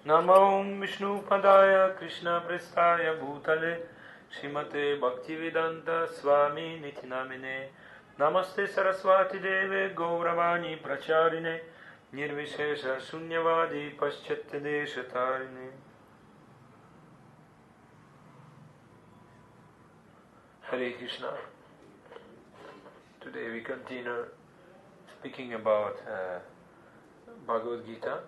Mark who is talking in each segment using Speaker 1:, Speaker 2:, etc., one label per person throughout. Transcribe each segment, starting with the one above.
Speaker 1: Namo Vishnu Padaya Krishna Prestaya Bhutale Srimate Bhaktivedanta Swami Nityanamine Namaste Saraswati Deve Gauravani Pracharine Nirvishesha Sunyavadi Paschatya Deshatarine. Hare Krishna. Today we continue speaking about Bhagavad Gita.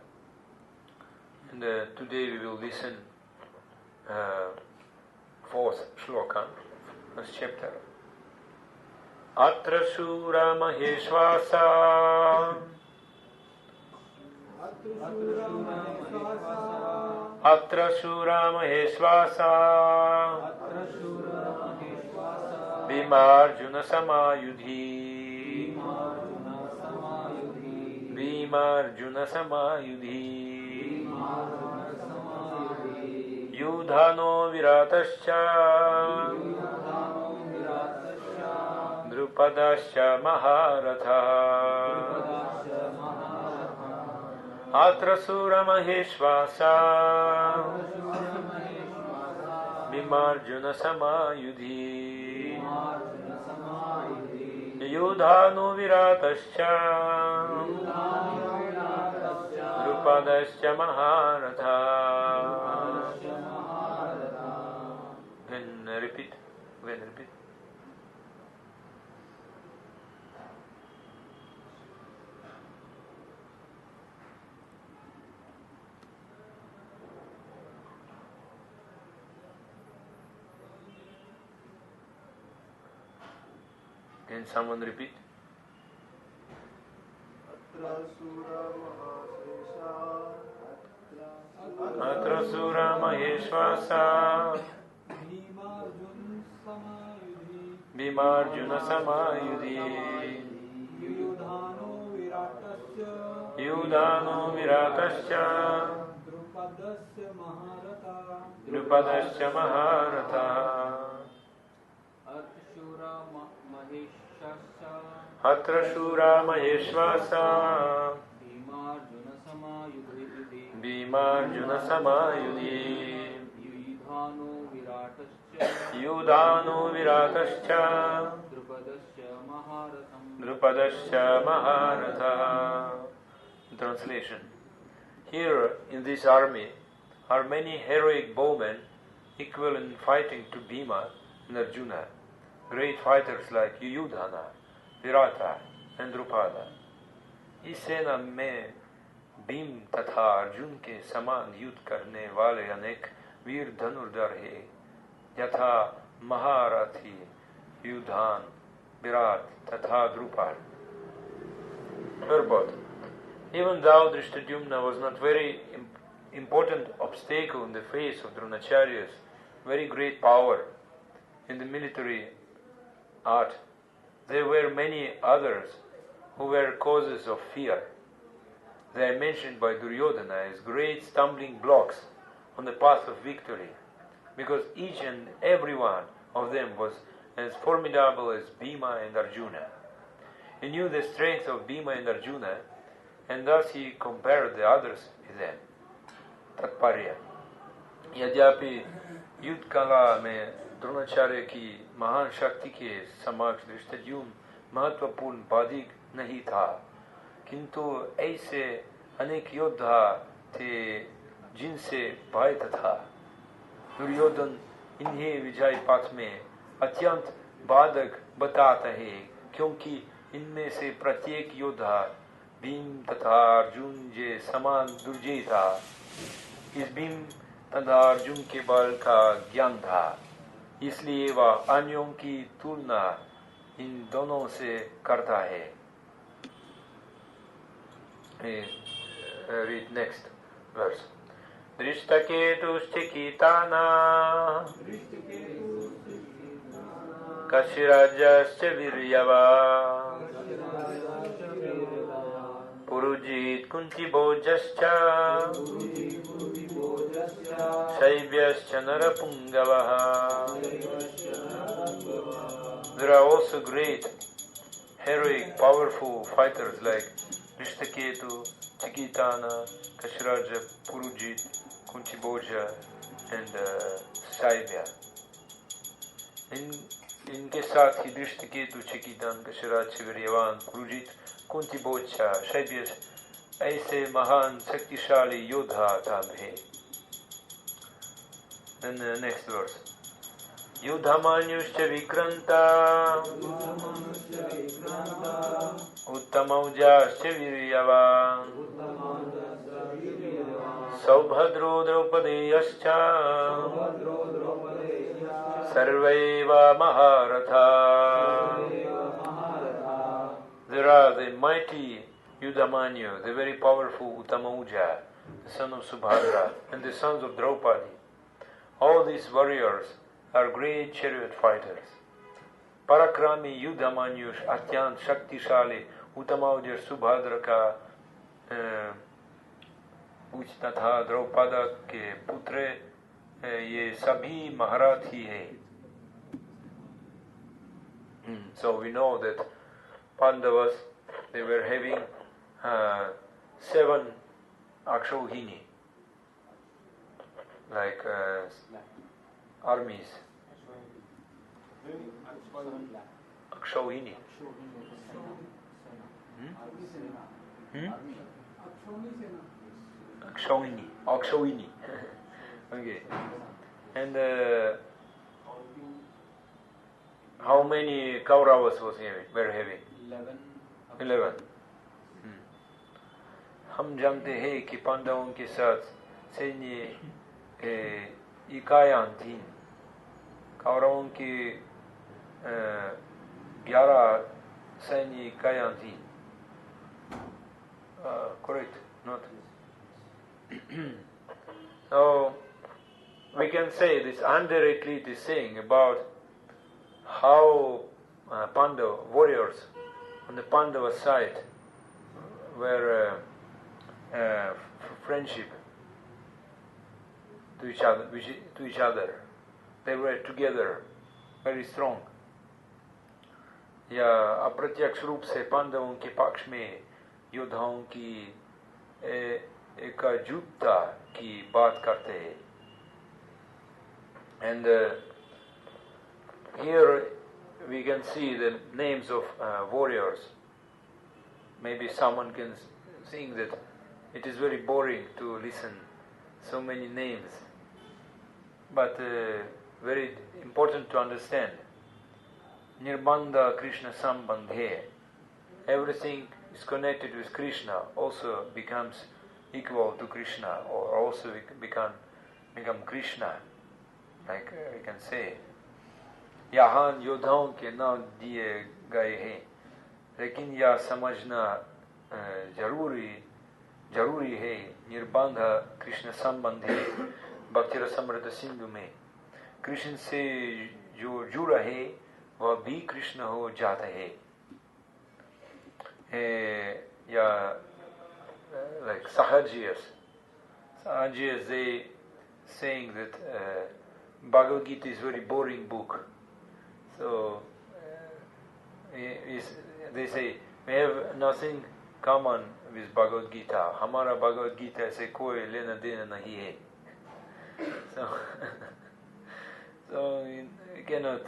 Speaker 1: And today we will listen fourth shloka, first chapter. Atra Shura Maheshwasa Atra Shura Maheshwasa Bhimarjuna Samayudhi Bhimarjuna Samayudhi Yudhano Viratascha Drupadascha Maharatha Atra Sura Maheshwasa Bhimarjuna Samayudhi Yudhano Viratascha Drupadascha Maharatha. Repeat. Can someone repeat? Atra Sura Maheshwasa Bhimarjuna Samayudhi Yudhano Viratascha Drupadascha Maharatha Atra Shura Maheshwasa Bhimarjuna Samayudhi Yudhano Viratascha Drupadascha Maharatha. Translation. Here in this army are many heroic bowmen equal in fighting to Bhima and Arjuna, great fighters like Yudhana, Virata and Drupada. इस सेना में भीम तथा अर्जुन के समान युद्ध करने वाले अनेक वीर धनुर्धर हैं, यथा महारथी युधान, विराट तथा Drupad. Purport. Even though Drishtadyumna was not very important obstacle in the face of Dronacharya's very great power in the military art, there were many others who were causes of fear. They are mentioned by Duryodhana as great stumbling blocks on the path of victory, because each and every one of them was as formidable as Bhima and Arjuna. He knew the strength of Bhima and Arjuna, and thus he compared the others with them. तात्पर्य, यद्यपि युद्ध कला में द्रोणाचार्य की महान शक्ति के समक्ष धृष्टद्युम्न महत्वपूर्ण बाधिक नहीं था, किंतु ऐसे अनेक योद्धा थे जिनसे भय था। दुर्योधन इन्हें विजय पथ में अत्यंत बाधक बताता है, क्योंकि इनमें से प्रत्येक योद्धा भीम तथा अर्जुन जे समान दुर्जय था। इस भीम तथा अर्जुन के बल का ज्ञान था, इसलिए वह अन्यों की तुलना इन दोनों से करता है। Read next verse. दृष्टकेतुश्चिकिताना कशिराजश्च वीर्यवान् Purujit कुन्तिभोजश्च शैब्यश्च नरपुङ्गवः. There are also great, heroic, powerful fighters like Drishtaketu, Chikitana, Kashiraja, Purujit, Kuntibhoja, and Shaibya. इनके साथ ही दृष्टकेतु, चिकितान, कशराज, वीर्यवान, पुरुजित, कुंतिभोजा, शैब्य ऐसे महान शक्तिशाली योद्धा थे। Then the next verse. युद्धमान्युश्च विक्रन्ता उत्तमौजाश्च वीर्यवान् सौभद्रो द्रौपदेयश्च सर्वैव महारथा. There are the mighty Yudhamanyu, the very powerful Uttamauja, the son of Subhadra, and the sons of Draupadi. All these warriors are great chariot fighters. Parakrami Yudhamanyush अत्यंत शक्तिशाली उत्तमौजा सुभद्रा का तथा द्रौपदा के पुत्र ये सभी महारथी हैं. So we know that Pandavas, they were having 7 Akshauhini, like armies. Akshauhini. Akshauhini. Okay. And how many Kauravas were having? 11. हम जानते हैं कि पांडवों के साथ सैन्य इकाइयां थीं. कौरवों की 11 सैन्य इकाइयां थीं. Correct? Not? So we can say this indirectly. It is saying about how Pandava warriors on the Pandava side were friendship to each other. They were together, very strong. या अप्रत्यक्ष रूप से पांडवों के पक्ष में योद्धाओं की एकजुटता की बात करते हैं. And here we can see the names of warriors. Maybe someone can think that it is very boring to listen so many names, but very important to understand. Nirbandha Krishna Sambandhe. Everything is connected with Krishna also becomes equal to Krishna, or also become Krishna, like we can say. यहाँ योद्धाओं के नाम दिए गए हैं, लेकिन यह समझना जरूरी है निर्बंध कृष्ण संबंधी भक्ति रसमृत सिंधु में कृष्ण से जो जुड़ा है वह भी कृष्ण हो जाता है. Yeah, like Sahajiyas, they saying that Bhagavad Gita is very boring book. So they say we have nothing common with Bhagavad Gita. हमारा Bhagavad Gita से कोई लेना देना नहीं है. So we cannot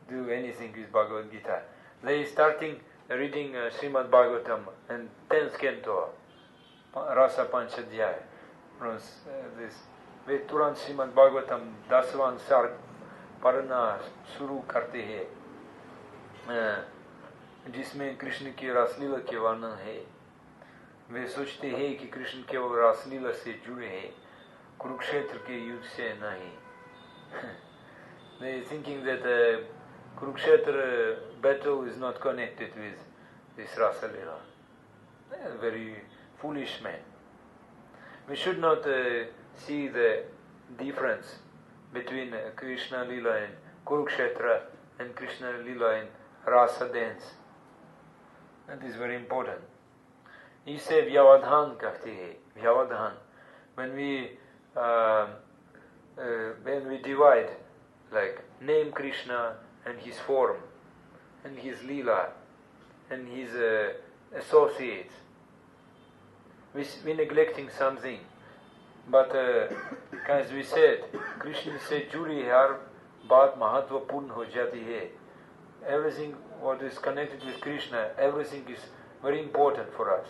Speaker 1: do anything with Bhagavad Gita. They starting reading Srimad Bhagavatam and 10th canto, Rasa Panchadhyaya. वे तुरंत श्रीमद् भागवतम 10वां सर्ग पढ़ना शुरू करते हैं, जिसमें कृष्ण की रासलीला के वर्णन है. वे सोचते हैं कि कृष्ण केवल रासलीला से जुड़े हैं, कुरुक्षेत्र के युद्ध से नहीं. They thinking that Kurukshetra battle is not connected with this Rasa Lila. Very foolish man. We should not see the difference between Krishna Lila and Kurukshetra and Krishna Lila and Rasa dance. That is very important. इसे व्यवधान कहते हैं. व्यवधान. When we divide, like name Krishna and his form and his lila and his associates, we neglecting something. But as we said, Krishna से जुड़ी हर बात महत्वपूर्ण हो जाती है. Everything what is connected with Krishna, everything is very important for us.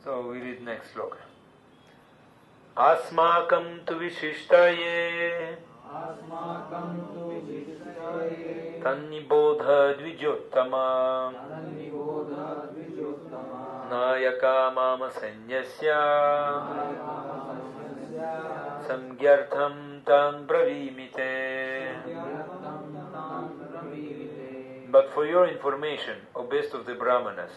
Speaker 1: So we read next sloka. अस्माकं तु विशिष्टाये तन्निबोध द्विजोत्तमा नायका माम संन्यस्य संज्ञर्थं तान् ब्रवीमिते. But for your information, O best of the Brahmanas,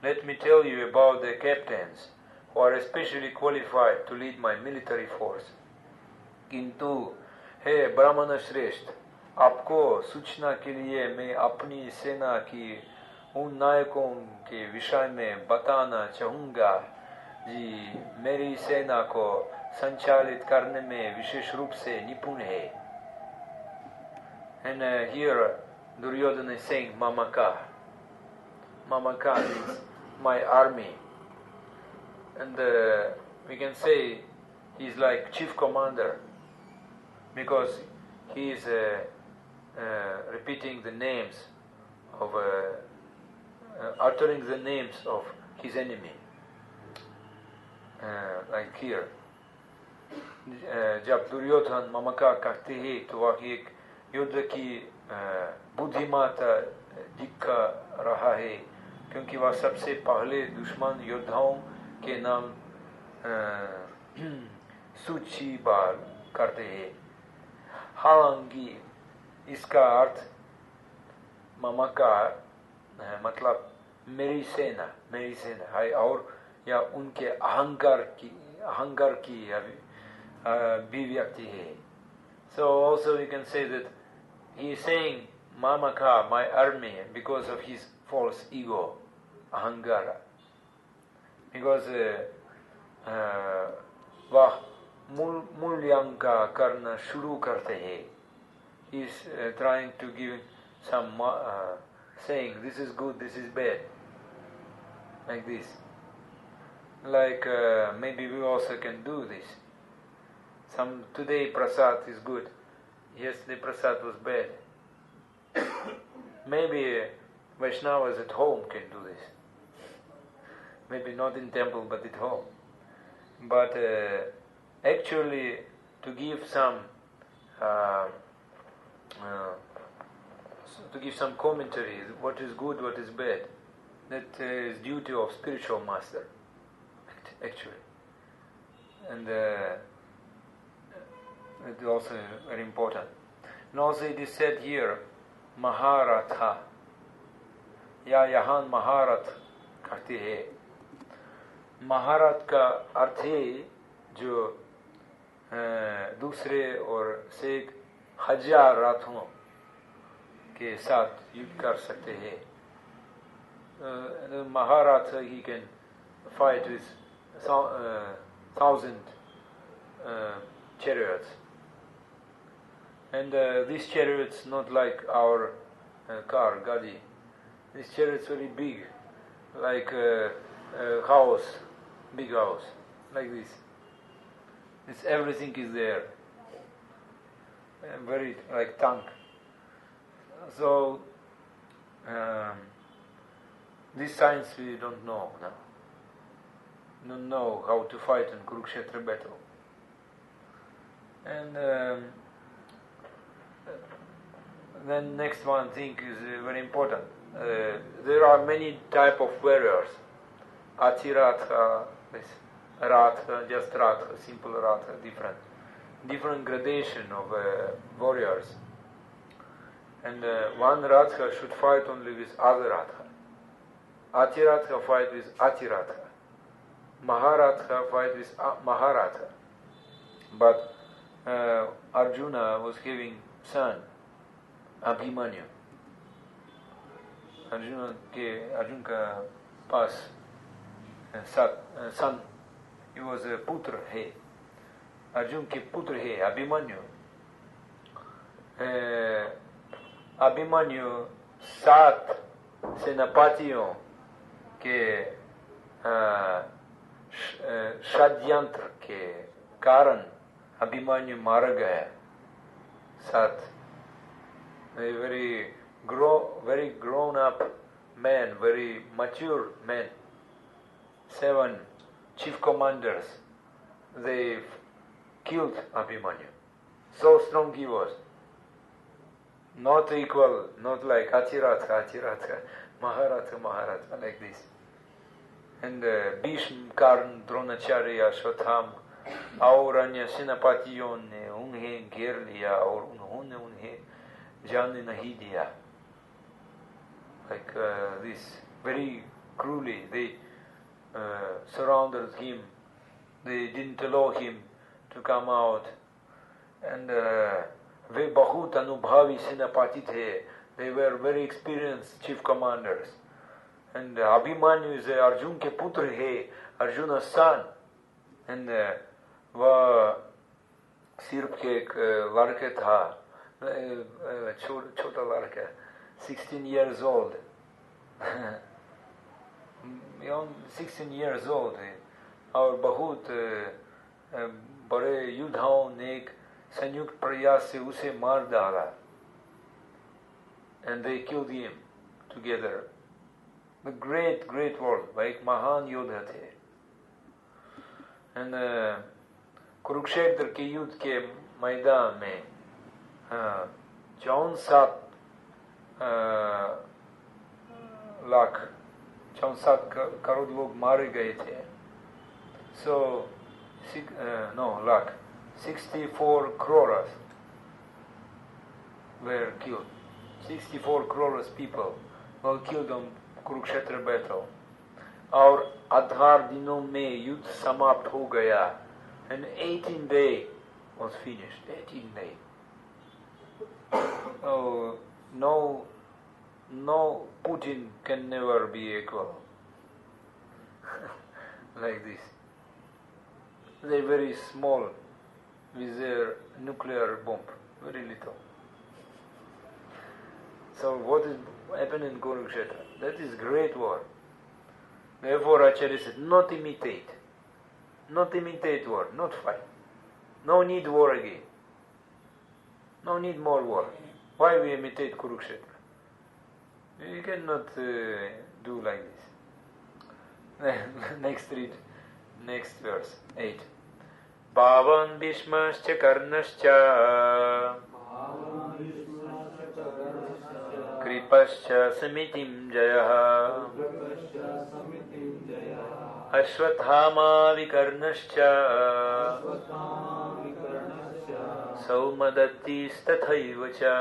Speaker 1: let me tell you about the captains who are especially qualified to lead my military force. किंतु हे ब्राह्मण श्रेष्ठ, आपको सूचना के लिए मैं अपनी सेना की उन नायकों के विषय में बताना चाहूँगा जी मेरी सेना को संचालित करने में विशेष रूप से निपुण है. And here Duryodhana is saying Mamaka. Mamaka means my army. And we can say he is like chief commander because he is repeating the names of, uttering the names of his enemy. Like here. जब दुर्योधन ममका कहते हैं तो वह एक युद्ध की बुद्धिमत्ता दिखा रहा है, क्योंकि वह सबसे पहले दुश्मन योद्धाओं के नाम सूचीबद्ध करते हैं. हालांकि इसका अर्थ ममका मतलब मेरी सेना है और या उनके अहंकार की अभिव्यक्ति है. So also we can say that he is saying Mamaka, my army, because of his false ego, ahangara. Because वह मूल्यांका करना शुरू करते हैं. He is trying to give some saying this is good, this is bad, like this. Like maybe we also can do this. Today prasad is good, yesterday prasad was bad. Maybe Vaishnavas at home can do this. Maybe not in temple but at home. But actually to give some commentary, what is good, what is bad, that is duty of spiritual master, actually. And it's also very important. And also it is said here, Maharatha. या यहाँ महारथ कहते हैं. महारथ का अर्थ है जो दूसरे और से 1000 रथों के साथ युद्ध कर सकते हैं. Maharatha, he can fight with 1,000 chariots. And these chariots not like our car, Gadi. These chariots very big, like a house, big house, like this. Everything is there. Very like tank. So this science we don't know now. Don't know how to fight in Kurukshetra battle. And then next one thing is very important. There are many type of warriors. Atiratha, Ratha, just Ratha, simple Ratha, different gradation of warriors. And one Ratha should fight only with other Ratha. Atiratha fight with Atiratha. Maharatha fight with Maharatha. But Arjuna was having son, Abhimanyu. Arjuna ka pas son, he was a putra hai. Arjuna ke putra hai, Abhimanyu. Abhimanyu 7 सेनापतियों के षड्यंत्र के कारण अभिमन्यु मारा गया. 7 very grown up men, very mature men, 7 chief commanders, they killed Abhimanyu. So strong he was. Not equal, not like Atiratha, Maharatha, like this. And Bhishma, Karna, Dronacharya, Ashwatham, और अन्य सेनापतियों ने उन्हें घेर लिया और उन्होंने उन्हें जाने नहीं दिया. Like this, very cruelly, they surrounded him. They didn't allow him to come out. And वे बहुत अनुभवी सेनापति थे. They were very experienced chief commanders. And Abhimanyu is Arjuna के पुत्र है, Arjuna's son. And वह सिर्फ के एक लड़का था, छोटा लड़का, 16 years old. 16 years old. और बहुत बड़े युद्धाओं ने संयुक्त प्रयास से उसे मार डाला. And they killed him together. The great war, एक महान योद्धा थे. And कुरुक्षेत्र के युद्ध के मैदान में 64 करोड़ लोग मारे गए थे. So 64 crores were killed. 64 crores people were killed on Kurukshetra battle. और 18 दिनों में युद्ध समाप्त हो गया. And 18 day was finished. 18 day. Oh, no Putin can never be equal. Like this. They're very small with their nuclear bomb. Very little. So what is happening in Kurukshetra? That is great war. Therefore Acharya said, not imitate. Not imitate war, not fight. No need war again. No need more war. Why we imitate Kurukshetra? We cannot do like this. Next verse, 8. Bhavan Bhishmascha Karnascha Kripascha Samitim Jayaha Ashwathama Vikarnascha Saumadatti Stathaivacha.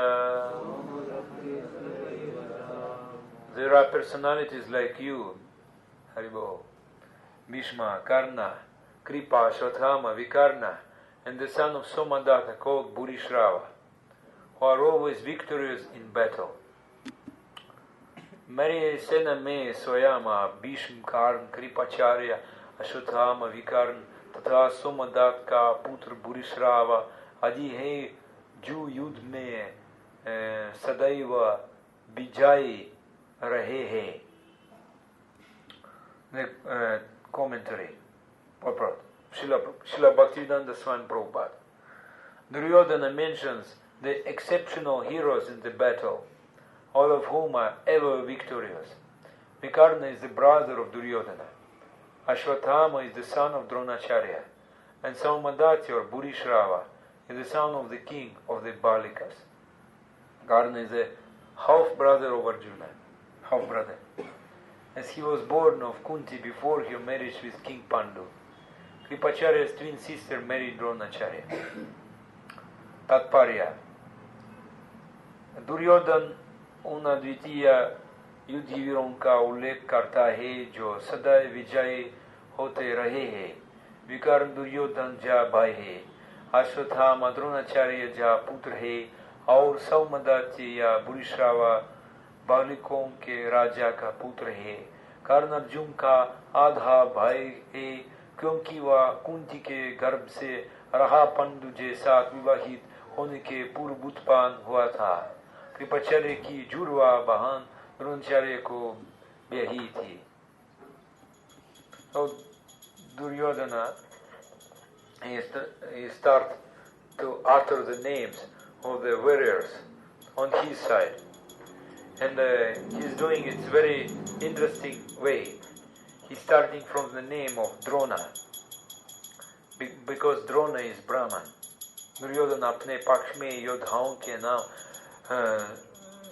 Speaker 1: There are personalities like you, Haribo, Bhishma, Karna, Kripa, Ashwathama, Vikarna, and the son of Somadatta called Burishrava, who are always victorious in battle. मेरे सेना में स्वयं भीष्म कारण कृपाचार्य अश्वत्थामा विकर्ण तथा सोमदत्त का पुत्र भूरिश्रवा आदि है जो युद्ध में सदैव विजयी रहे हैं. Commentary. Srila Bhaktivedanta Swami Prabhupada. Duryodhana mentions the exceptional heroes in the battle, all of whom are ever victorious. Vikarna is the brother of Duryodhana. Ashwatthama is the son of Dronacharya, and Saumadati or Bhurishrava is the son of the king of the Balikas. Karna is the half-brother of Arjuna, half-brother, as he was born of Kunti before her marriage with King Pandu. Kripacharya's twin sister married Dronacharya. Tatparya. Duryodhan उन अद्वितीय युद्धवीरों का उल्लेख करता है जो सदा विजयी होते रहे हैं. विकर्ण दुर्योधन जा भाई है, अश्वत्थामा द्रोणाचार्य जा पुत्र है, और सौमदत्त या भूरिश्रवा बालिकों के राजा का पुत्र है. कर्ण अर्जुन का आधा भाई है, क्योंकि वह कुंती के गर्भ से रहा पंडु के साथ विवाहित होने के पूर्व उत्पन्न हुआ था. कृपाचार्य की जुड़वा बहन द्रोणाचार्य को ब्याही थी. So Duryodhana he starts to utter the names of the warriors on his side, and he's doing it very interesting way. He's starting from the name of Drona, because Drona is Brahman. Duryodhan अपने पक्ष में योद्धाओं के नाम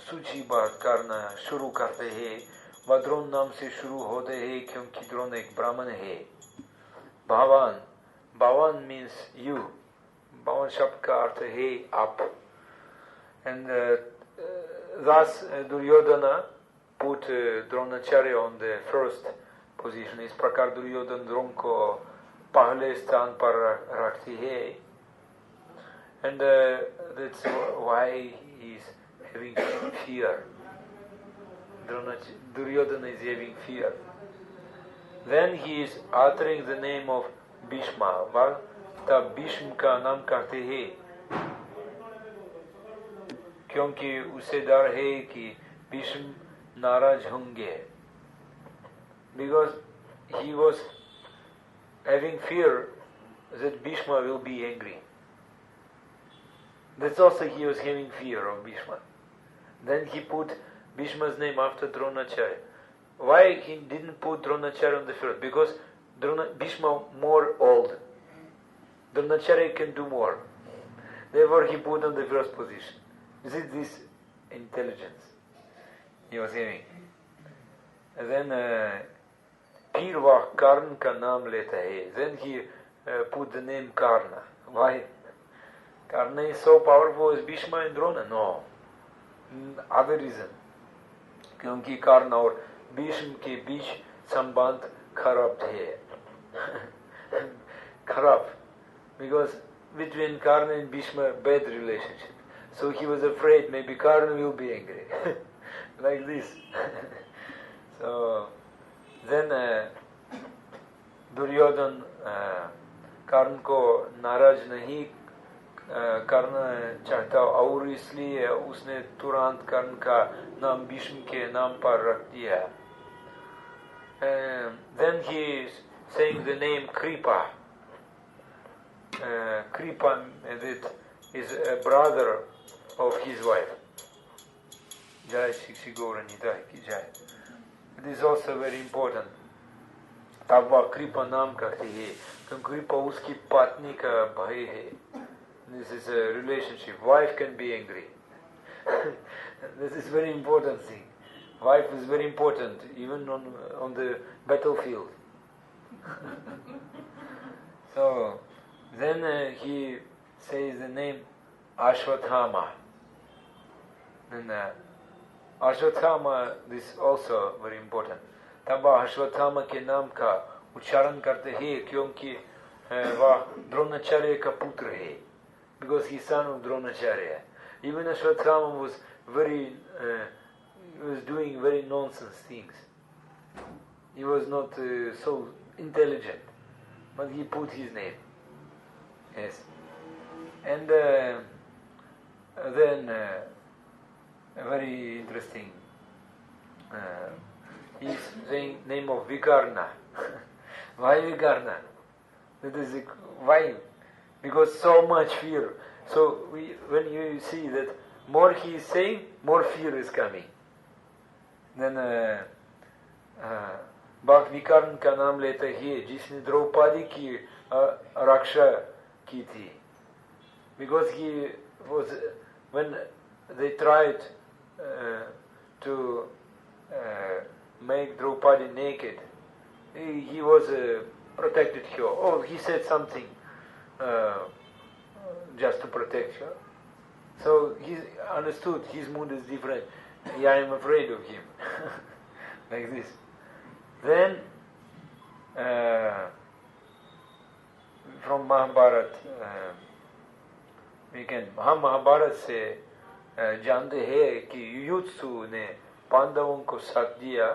Speaker 1: सूचीबद्ध करना शुरू करते हैं. वह द्रोण नाम से शुरू होते हैं क्योंकि द्रोण एक ब्राह्मण है. भावान, भावान means you. भावान शब्द का अर्थ है आप. And thus Duryodhana put Dronacharya on the first position. इस प्रकार दुर्योधन द्रोण को पहले स्थान पर रखती है. And that's why he is having fear. Duryodhana is having fear. Then he is uttering the name of Bhishma. वह तब भीष्म का नाम करते हैं क्योंकि उसे डर है कि भीष्म नाराज होंगे. Because he was having fear that Bhishma will be angry. That's also he was having fear of Bhishma. Then he put Bhishma's name after Dronacharya. Why he didn't put Dronacharya on the first? Because Bhishma more old. Dronacharya can do more. Therefore he put on the first position. This is this intelligence he was having. And then फिर वह कर्ण का नाम लेता है. Then he put the name Karna. Why? Karna is so powerful as Bhishma and Drona? No. Other reason. क्योंकि कर्ण और भीष्म के बीच संबंध खराब है. खराब. Because between Karna and Bhishma, bad relationship. So he was afraid maybe Karna will be angry. Like this. So then Duryodhan कर्ण को नाराज नहीं करना चाहता और इसलिए उसने तुरंत कर्ण का नाम भीष्म के नाम पर रख दिया. Then he is saying the name Kripa. Kripa is a brother of his wife. Jai Shri Gaura Nitai ki Jai. It is also very important. तब वह कृपा नाम करती है क्योंकि कृपा उसकी पत्नी का भाई है. This is a relationship. Wife can be angry. This is very important thing. Wife is very important even on the battlefield. So then he says the name Ashwatthama. And Ashwatthama is also very important. तब अश्वत्थामा के नाम का उच्चारण करते हैं क्योंकि वह द्रोणाचार्य का पुत्र है. Because he is son of Dronacharya. Even Ashwatthama was very was doing very nonsense things. He was not so intelligent, but he put his name. Yes. And then very interesting. He's saying name of Vikarna. Why Vikarna? That is why? Because so much fear. So when you see that more he is saying, more fear is coming. Then बाग विकर्ण का नाम लेते ही जिसने द्रौपदी की रक्षा की थी. Because he was, when they tried to make Draupadi naked, he was protected her. Oh, he said something just to protect her. So he understood his mood is different. Yeah, I am afraid of him. Like this. Then from Mahabharata, हम महाभारत से जानते हैं कि युयुत्सु ने पांडवों को साथ दिया,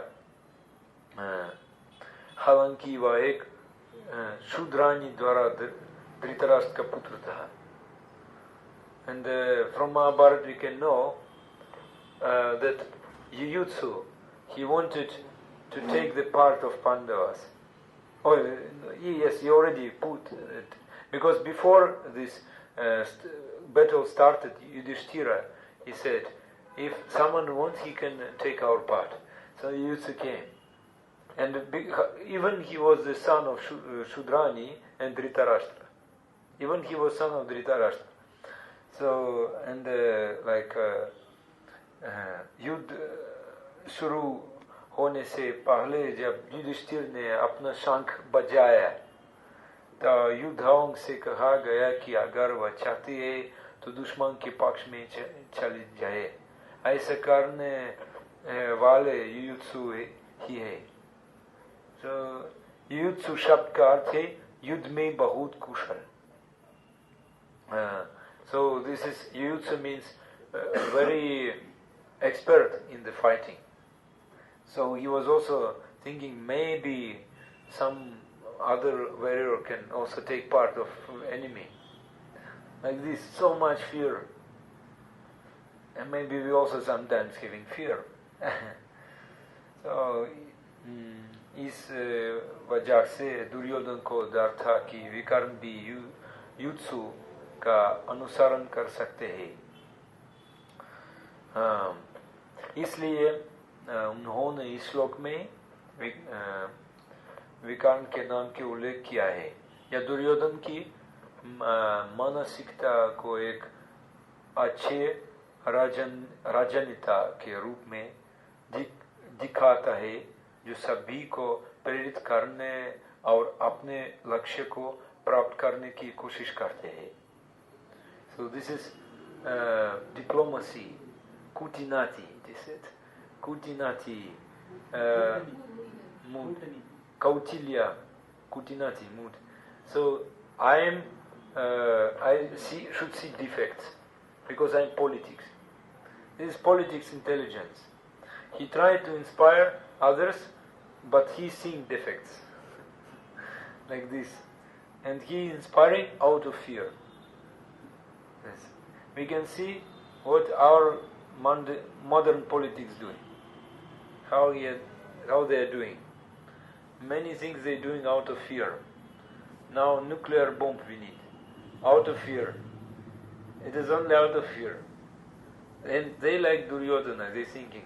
Speaker 1: हालांकि वह एक शूद्रानी द्वारा धृतराष्ट्र का पुत्र था. And from Mahabharata we can know that Yuyutsu, he wanted to take the part of Pandavas. Oh, yes, he already put it. Because before this battle started, Yudhishthira, he said, if someone wants, he can take our part. So Yuyutsu came. And even he was the son of Shudrani and Dhritarashtra. Even he was son of Dhritarashtra. So, and युद्ध शुरू होने से पहले जब युधिष्ठिर ने अपना शंख बजाया तो युद्धाओं से कहा गया कि अगर वह चाहती है तो दुश्मन के पक्ष में चली जाए. ऐसा करने वाले युयुत्सु ही है. तो युयुत्सु शब्द का अर्थ है युद्ध में बहुत कुशल. So this is, Yuyutsu means very expert in the fighting. So he was also thinking maybe some other warrior can also take part of enemy. Like this, so much fear. And maybe we also sometimes having fear. So इस वजह से दुर्योधन को डर था कि विकर्ण भी युत्सु का अनुसरण कर सकते हैं. इसलिए उन्होंने इस श्लोक में विकर्ण के नाम के उल्लेख किया है. या दुर्योधन की मानसिकता को एक अच्छे राजनेता के रूप में दिखाता है जो सभी को प्रेरित करने और अपने लक्ष्य को प्राप्त करने की कोशिश करते हैं. So this is diplomacy, kutinati, this is kutinati, mood, kautilya, kutinati, mood. So I should see defects because I'm politics. This is politics intelligence. He tried to inspire others, but he's seeing defects like this, and he inspiring out of fear. Yes. We can see what our modern politics doing, how they are doing. Many things they're doing out of fear. Now nuclear bomb we need, out of fear. It is only out of fear. And they like Duryodhana, they're thinking,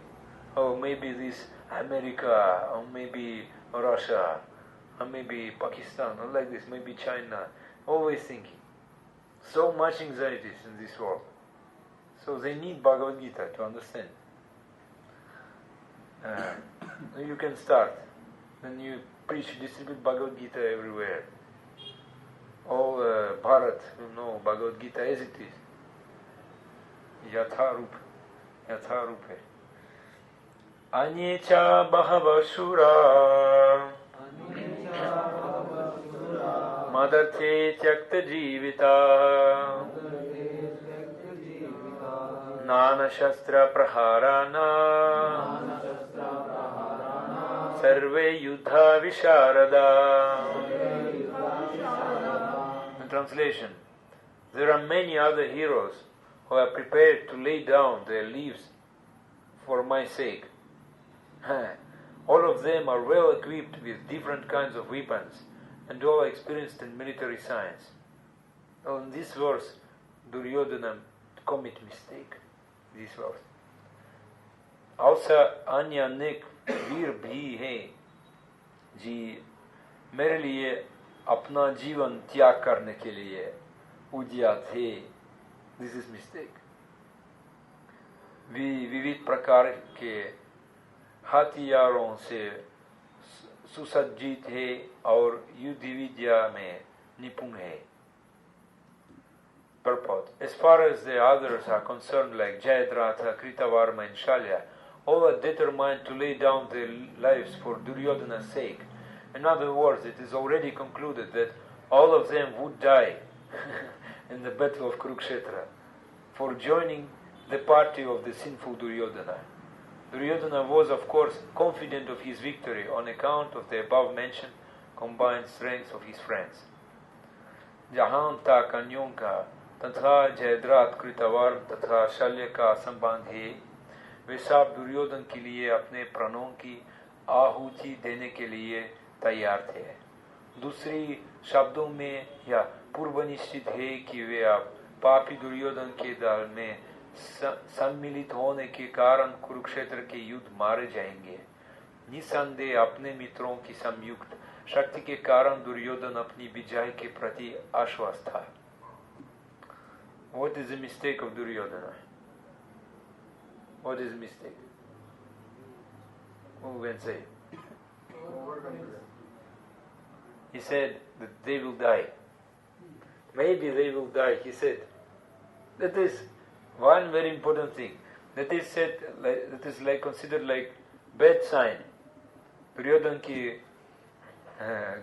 Speaker 1: oh, maybe this America, or maybe Russia, or maybe Pakistan, or like this, maybe China, always thinking. So much anxieties in this world. So they need Bhagavad Gita to understand. You can start. Then you preach, distribute Bhagavad Gita everywhere. All Bharat will know Bhagavad Gita as it is. Yatha Rupa. Anyecha Bhavasura Madarte Tyakta Jivita Nana Shastra Praharana Sarve Yuddha Visharada. In translation, there are many other heroes who are prepared to lay down their lives for my sake. All of them are well equipped with different kinds of weapons and all are experienced in military science. Now in this verse, Duryodhana commit mistake. This verse. Also अन्य अनेक वीर भी हैं जी मेरे लिए अपना जीवन त्याग करने के लिए उद्यत थे. This is mistake. विविध प्रकार के हथियारों से सुसज्जित है और युद्ध विद्या में निपुण है. Purport. As far as the others are concerned, like Jayadratha, Kritavarma and Shalya, all are determined to lay down their lives for Duryodhana's sake. In other words, it is already concluded that all of them would die in the battle of Kurukshetra for joining the party of the sinful Duryodhana. Duryodhana was, of course, confident of his victory on account of the above-mentioned combined strength of his friends. Jahan ta कन्यों का तथा जयद्रथ कृतवर्म तथा शल्य का संबंध है, वे सब दुर्योधन के लिए अपने प्राणों की आहुति देने के लिए तैयार थे. दूसरी शब्दों में यह पूर्व निश्चित है कि वे अब पापी दुर्योधन के दल में सम्मिलित होने के कारण कुरुक्षेत्र के युद्ध मारे जाएंगे. निसंदेह अपने मित्रों की संयुक्त शक्ति के कारण दुर्योधन अपनी विजय के प्रति आश्वस्त था. What is the mistake of Duryodhana? What is the mistake? Who can say? He said that they will die. Maybe they will die, he said. That is one very important thing. That is said, that is like considered like bad sign. Duryodhan की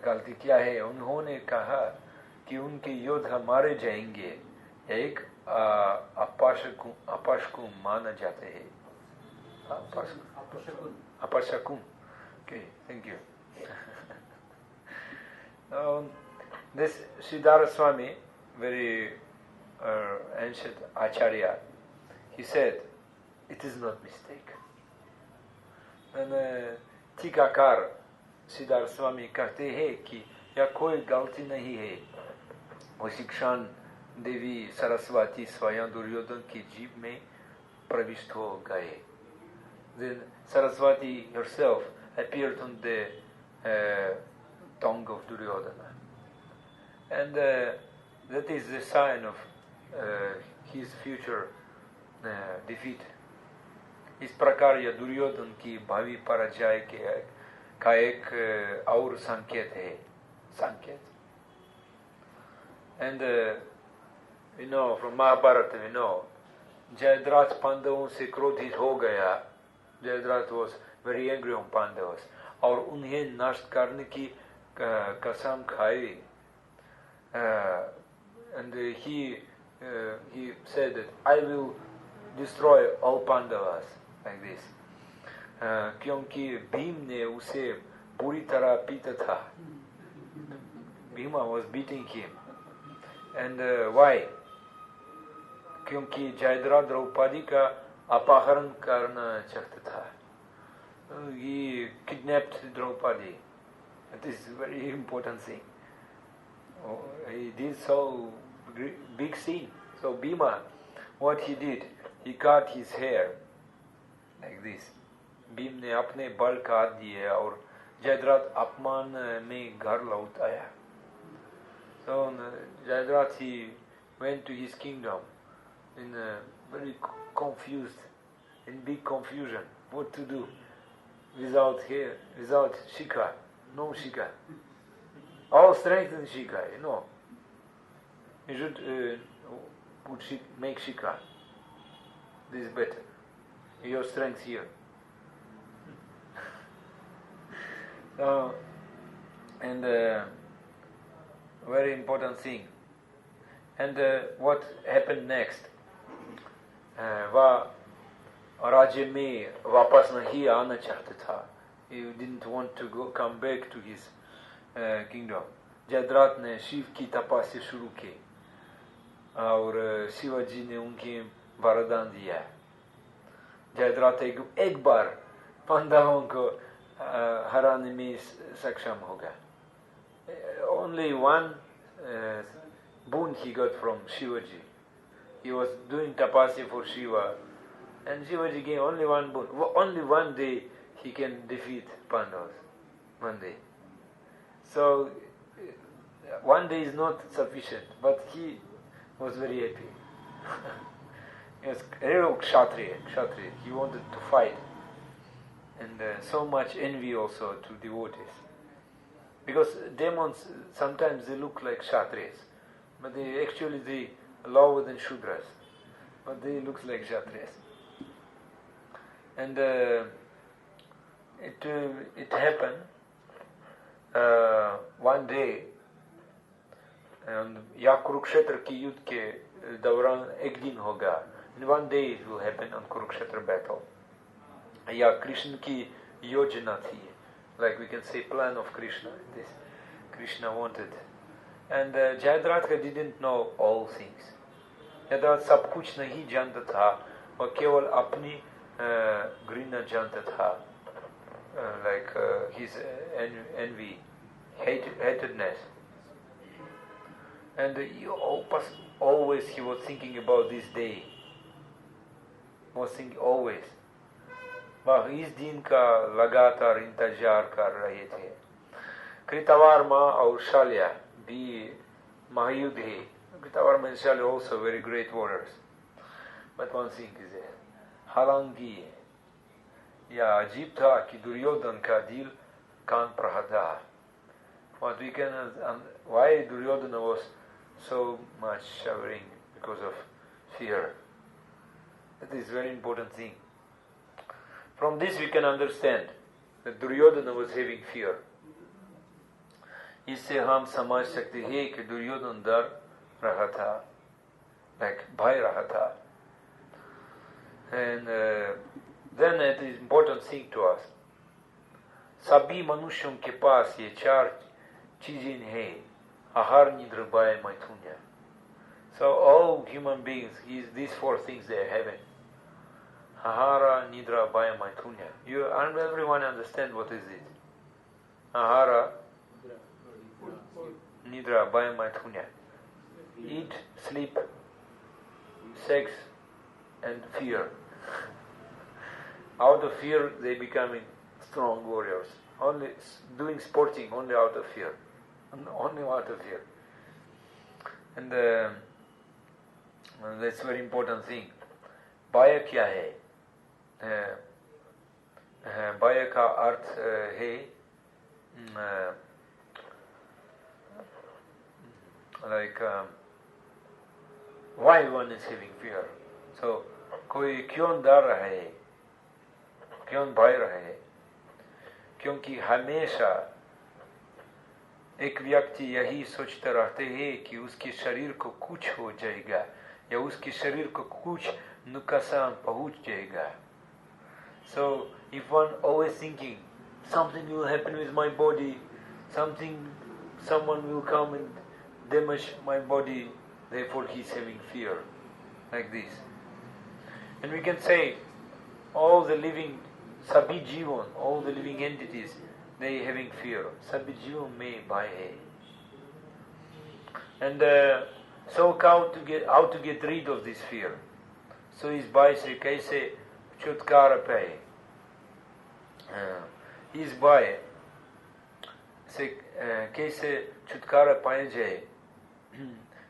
Speaker 1: गलती क्या है? उन्होंने कहा कि उनके योद्धा मारे जाएंगे. एक अपशकुन माना जाते हैं. अपशकुन. Okay, thank you. This Siddhara Swami, very ancient Acharya, he said, it is not mistake. And टीकाकार सिद्धार्थ स्वामी कहते हैं कि यह कोई गलती नहीं है. वो शिक्षण देवी सरस्वती स्वयं दुर्योधन की जीभ में प्रविष्ट हो गए. Then Saraswati herself appeared on the tongue of Duryodhana. And that is the sign of his future defeat. इस प्रकार यह दुर्योधन की भावी पराजय का एक और संकेत है. संकेत. And we know from Mahabharata, we know Jayadratha पांडवों से क्रोधित हो गया. Jayadratha was very angry on Pandavas और उन्हें नष्ट करने की कसम खाई. And he said that I will destroy all Pandavas like this. क्योंकि भीम ने उसे बुरी तरह पीटा था. Bhima was beating him. And why? क्योंकि जयद्रथ द्रौपदी का अपहरण करना चाहता था. He kidnapped Draupadi. It is a very important thing. He did so big sin. So Bhima, what he did, he cut his hair like this. Bhim ने अपने बाल काट दिए और जयद्रथ अपमान में घर लौट आया. So Jayadratha, he went to his kingdom in very confused, in big confusion, what to do without hair, without shikha, no shikha. All strength in shikha, you know. You should make shikha. This is better. Your strength here. And very important thing. And what happened next? वह राज्य में वापस नहीं आना चाहता था. He didn't want to come back to his kingdom. Jayadratha ने शिव की तपस्या शुरू की और शिवाजी ने उनके वरदान दिया. जयद्रथ एक बार पांडवों को हराने में सक्षम होगा. Only one boon he got from Shivaji. He was doing tapasya for Shiva, and Shivaji gave only one boon. Only one day he can defeat Pandavas. One day. So one day is not sufficient, but he was very happy. He was a real kshatriya. He wanted to fight, and so much envy also to devotees. Because demons sometimes they look like kshatriyas, but they lower than shudras, but they look like kshatriyas. And it happened one day. या कुरुक्षेत्र की युद्ध के दौरान एक दिन होगा. And one day it will happen on Kurukshetra battle. या कृष्ण की योजना थी. Like we can say plan of Krishna. This Krishna wanted. And Jayadratha didn't know all things. Jayadratha सब कुछ नहीं जानता था. वह केवल अपनी घृणा जानता था. Like his envy, hatedness. And always he was thinking about this day. Was thinking always. वह इस दिन का लगातार इंतजार कर रहे थे. कृतवर्मा और शाल्य भी महायुद्ध है. Kritavarma and Shalya also very great warriors. But one thing is there. हालांकि यह अजीब था कि दुर्योधन का दिल कान पर था. What we can why Duryodhana was so much shivering because of fear. That is very important thing. From this we can understand that Duryodhana was having fear. इससे हम समझ सकते हैं कि दुर्योधन डर रहा था, like भय रहा था. And then it is important thing to us. सभी मनुष्यों के पास ये चार चीजें हैं. आहार, निद्रा, भय, मैथुन्य. So all human beings, these four things they are having. Ahara, Nidra, Bhaya, Maithunya. You and everyone understand what is it. Ahara, Nidra, Bhaya, Maithunya. Eat, sleep, sex, and fear. Out of fear, they becoming strong warriors. Only doing sporting, only out of fear. Only out of fear. And that's a very important thing. Bhaya क्या है? Bhaya का अर्थ है like why one is having fear. So कोई क्यों डर रहा है? क्यों भय रहा है? क्योंकि हमेशा एक व्यक्ति यही सोचता रहते हैं कि उसके शरीर को कुछ हो जाएगा या उसके शरीर को कुछ नुकसान पहुंच जाएगा. So if one always thinking something will happen with my body, someone will come and damage my body, therefore he is having fear, like this. And we can say all the living sabhi jivan, all the living entities, they are having fear. Sabhi jivan mein bhai hai. And so how to get rid of this fear? So इस भय से कैसे छुटकारा पाए? इस भय से कैसे छुटकारा पाया जाए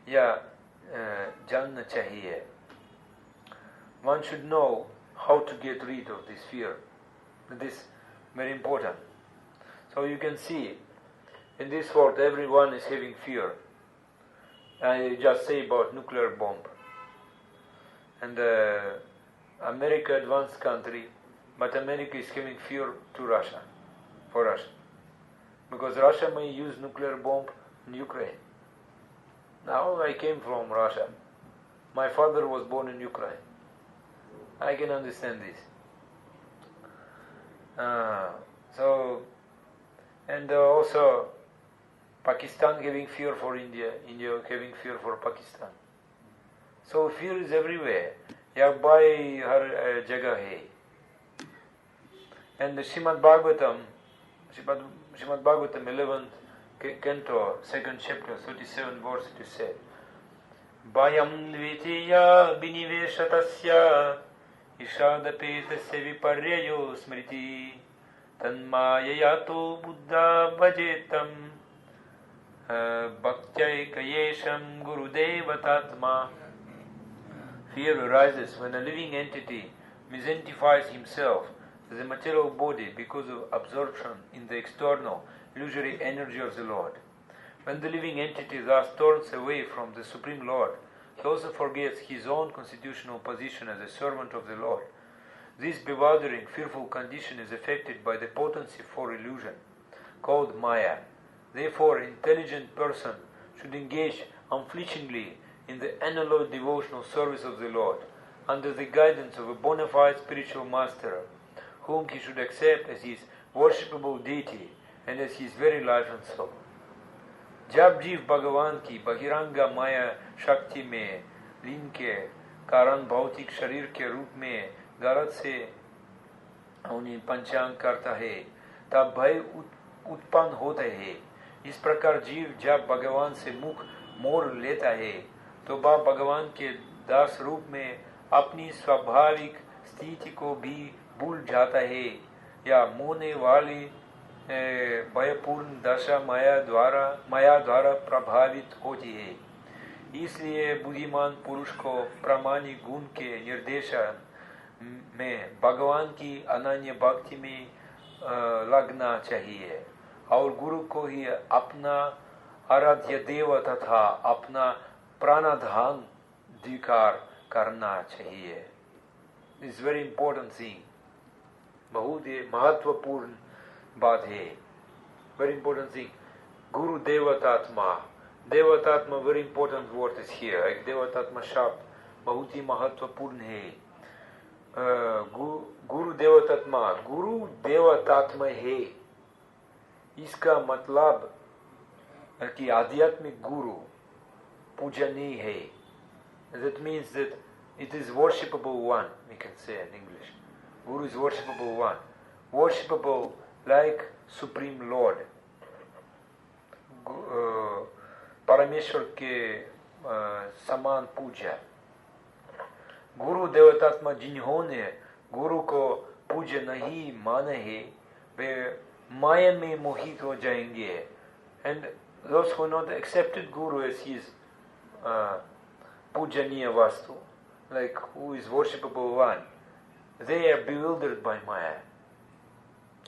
Speaker 1: या जानना चाहिए? One should know how to get rid of this fear. This is very important. So you can see in this world everyone is having fear. I just say about nuclear bomb. And America advanced country, but America is having fear to Russia, for Russia. Because Russia may use nuclear bomb in Ukraine. Now I came from Russia. My father was born in Ukraine. I can understand this. And also Pakistan having fear for India, India having fear for Pakistan. So fear is everywhere. Yabai har jagah hai. And the Srimad Bhagavatam 11th canto, 2nd chapter, 37 verse, it is said, Bhayam dvitiya biniveshatasya ishadapetasya viparyayo smriti tanmayayato buddha bhajetam bhaktyayakayesham gurudevatatma. Fear arises when a living entity misidentifies himself as a material body because of absorption in the external, illusory energy of the Lord. When the living entity thus turns away from the Supreme Lord, he also forgets his own constitutional position as a servant of the Lord. This bewildering, fearful condition is affected by the potency for illusion, called Maya. Therefore, an intelligent person should engage unflinchingly in the unalloyed devotional service of the Lord, under the guidance of a bona fide spiritual master, whom he should accept as his worshipable deity and as his very life and soul. जब जीव भगवान की बहिरंग माया शक्ति में लीन के कारण भौतिक शरीर के रूप में गरज से उन्हें पंचांग करता है, तब भय उत्पन्न होता है. इस प्रकार जीव जब भगवान से मुख मोड़ लेता है, तो वह भगवान के दास रूप में अपनी स्वाभाविक स्थिति को भी भूल जाता है, या मोहने वाली भयपूर्ण दशा माया द्वारा प्रभावित होती है. इसलिए बुद्धिमान पुरुष को प्रामाणिक गुण के निर्देशन में भगवान की अनन्य भक्ति में लगना चाहिए, और गुरु को ही अपना आराध्य देव तथा अपना प्राणाधान धिकार करना चाहिए. This is very important thing. बहुत ही महत्वपूर्ण बात है. Very important thing. Guru Devatatma. Devatatma, very important word is here. एक Devatatma शब्द बहुत ही महत्वपूर्ण है. गुरु देवतात्मा, गुरु देवतात्मा है. इसका मतलब कि आध्यात्मिक गुरु पूजनीय है. That means that it is worshipable one, we can say in English. Guru is worshipable one. Worshipable like Supreme Lord. परमेश्वर के समान पूजा. गुरु देवतात्मा जिन्होंने गुरु को पूज्य नहीं माने है, वे माया में मोहित हो जाएंगे. And those who not accepted Guru as his पूजनीय vastu, like who is worshipable one, they are bewildered by Maya.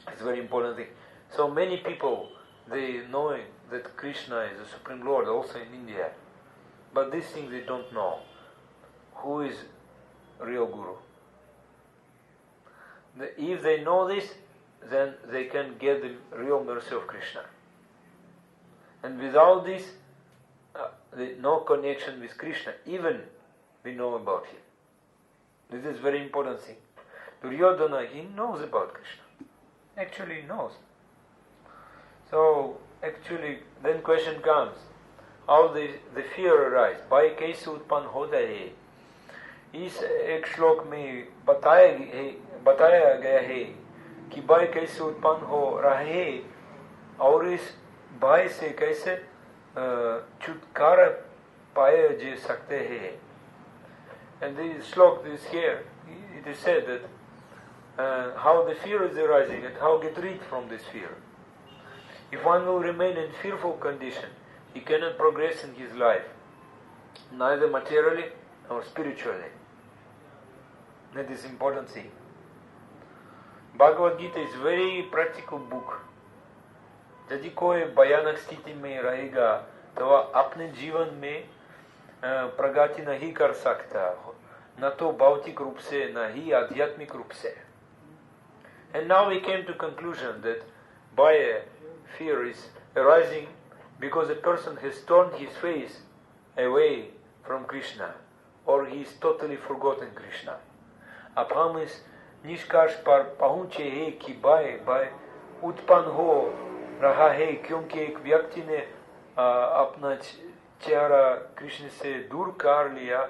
Speaker 1: It's a very important thing. So many people, they know that Krishna is the Supreme Lord also in India, but these things they don't know. Who is real Guru? If they know this, then they can get the real mercy of Krishna. And without this, no connection with Krishna, even we know about him. This is very important thing. Duryodhana, he knows about Krishna. Actually knows. So, actually, then question comes, how the fear arise? Bhai kaise utpann hota hai? इस एक श्लोक में बताया गया है कि भय कैसे उत्पन्न हो रहा है और इस भय से कैसे छुटकारा पाया जा सकते हैं. And this slok is here. It is said that how the fear is arising and how get rid from this fear. If one will remain in fearful condition, he cannot progress in his life, neither materially nor spiritually. That is important thing. Bhagavad Gita is very practical book. यदि कोई भयानक स्थिति में रहेगा तो वह अपने जीवन में प्रगति नहीं कर सकता, न तो भौतिक रूप से न ही आध्यात्मिक रूप से. And now we came to conclusion that Bhaya, fear, is arising because a person has turned his face away from Krishna, or he is totally forgotten Krishna. अब हम इस निष्कर्ष पर पहुंचे हैं कि भय उत्पन्न हो रहा है क्योंकि एक व्यक्ति ने अपना चेहरा कृष्ण से दूर कर लिया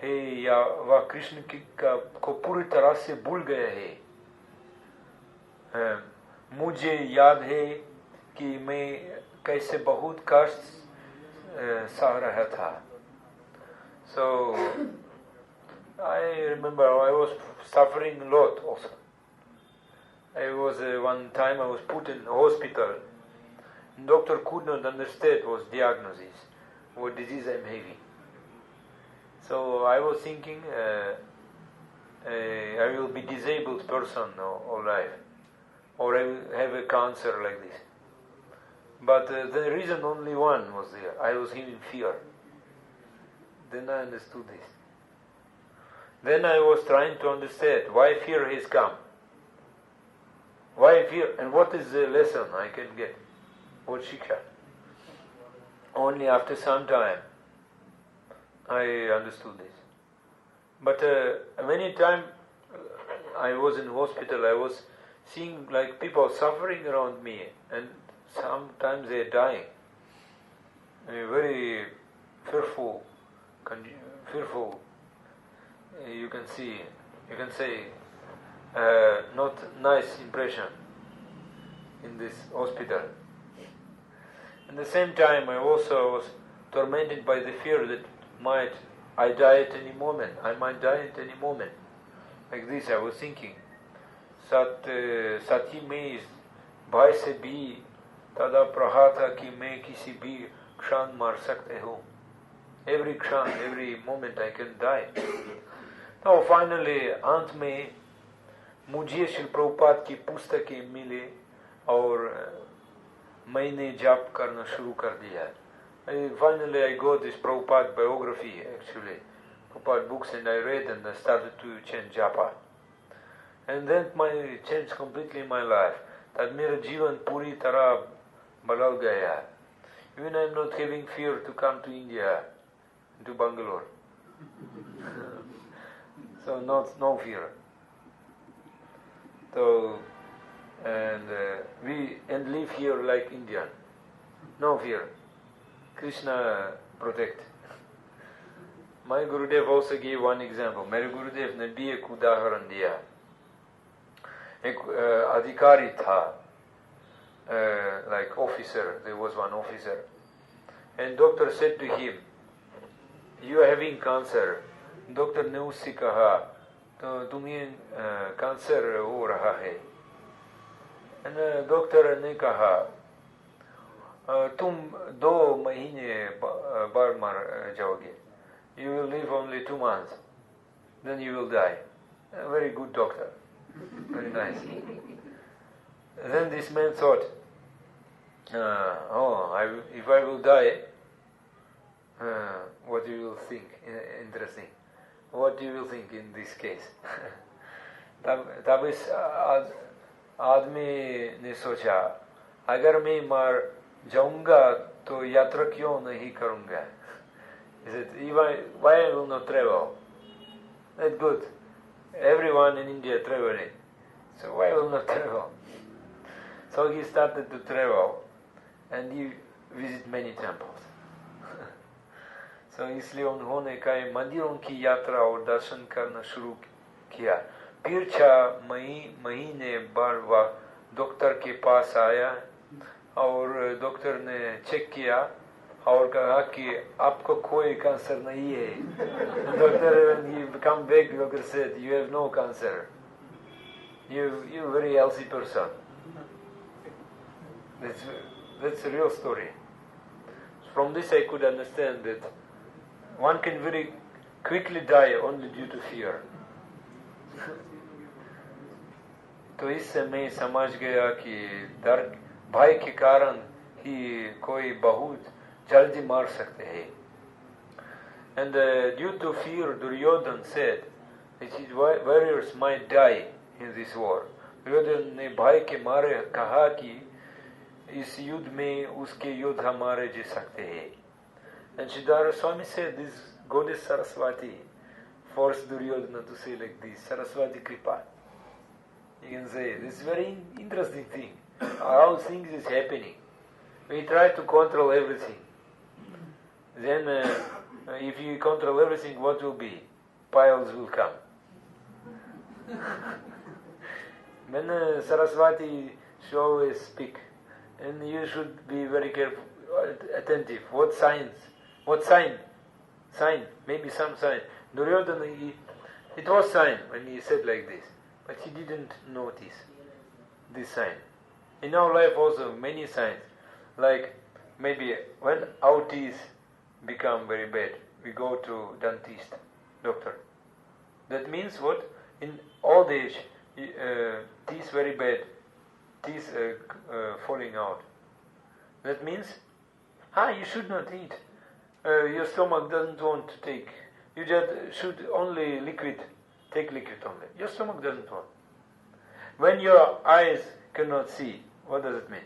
Speaker 1: है या वह कृष्ण को पूरी तरह से भूल गया है। मुझे याद है कि मैं कैसे बहुत कष्ट सह रहा था। So I remember I was suffering a lot also. I was one time I was put in hospital. Doctor could not understand what diagnosis, what disease I'm having. So I was thinking I will be disabled person all life, or I will have a cancer like this. But the reason only one was there. I was having fear. Then I understood this. Then I was trying to understand why fear has come. Why fear? And what is the lesson I can get? What shiksha? Only after some time I understood this. But many times I was in hospital, I was seeing like people suffering around me, and sometimes they are dying. Very fearful. You can say, not nice impression in this hospital. At the same time, I also was tormented by the fear that I die at any moment. I might die at any moment. Like this, I was thinking. साथ ही मैं इस भय से भी तदा प्रहा था कि मैं किसी भी क्षण मर सकते हूँ. Every क्षण, every moment I can die. Now finally, अंत में मुझे श्री प्रभुपाद की पुस्तकें मिले और मैंने जाप करना शुरू कर दिया. Finally I got this Prabhupada biography actually, Prabhupada books, and I read and I started to chant japa. And then changed completely my life. That मेरा जीवन पूरी तरह बदल गया. Even I'm not having fear to come to India, to Bangalore. So no fear. So and live here like Indian. No fear. Krishna protect. My Gurudev also gave one example. मेरे गुरुदेव ने भी एक उदाहरण दिया. एक अधिकारी था, like officer, there was one officer, and doctor said to him, you are having cancer. Doctor ने उससे कहा, तो तुम्हें कैंसर हो रहा है. And doctor ने कहा, तुम 2 महीने बाद मर जाओगे. You will live only 2 months, then you will die. A very good doctor, very nice. Then this man thought, if I will die, what you will think? Interesting. What you will think in this case? तब इस आदमी ने सोचा, अगर मैं मर जाऊंगा तो यात्रा क्यों नहीं करूंगा? He said, why I will not travel? That's good. Everyone in India traveling. So why I will not travel? So he started to travel and he visited many temples. So इसलिए उन्होंने कई मंदिरों की यात्रा और दर्शन करना शुरू किया. फिर 6 महीने बाद वह डॉक्टर के पास आया और डॉक्टर ने चेक किया और कहा कि आपको कोई कैंसर नहीं है. Doctor, when he come back, doctor said, you have no cancer. You're a very healthy person. That's a real story. From this I could understand that one can very quickly die only due to fear. तो इससे मैं समझ गया कि डर भय के कारण ही कोई बहुत जल्दी मर सकते हैं. And due to fear, Duryodhan said that his warriors might die in this war. Duryodhan ने भय के मारे कहा कि इस युद्ध में उसके योद्धा मारे जा सकते हैं. And Siddhartha Swami said, this goddess Saraswati force Duryodhana to say like this, Saraswati Kripa. You can say, this is very interesting thing. How things is happening. We try to control everything. Then, if you control everything, what will be? Piles will come. Then Saraswati should always speak. And you should be very careful, attentive. What signs? What sign? Sign. Maybe some sign. Duryodhana, it was sign when he said like this. But he didn't notice this sign. In our life also many signs. Like maybe when our teeth become very bad, we go to dentist, doctor. That means what? In old age, teeth very bad, teeth falling out. That means, you should not eat. Your stomach doesn't want to take. You just should only liquid. Take liquid only. Your stomach doesn't want. When your eyes cannot see, what does it mean?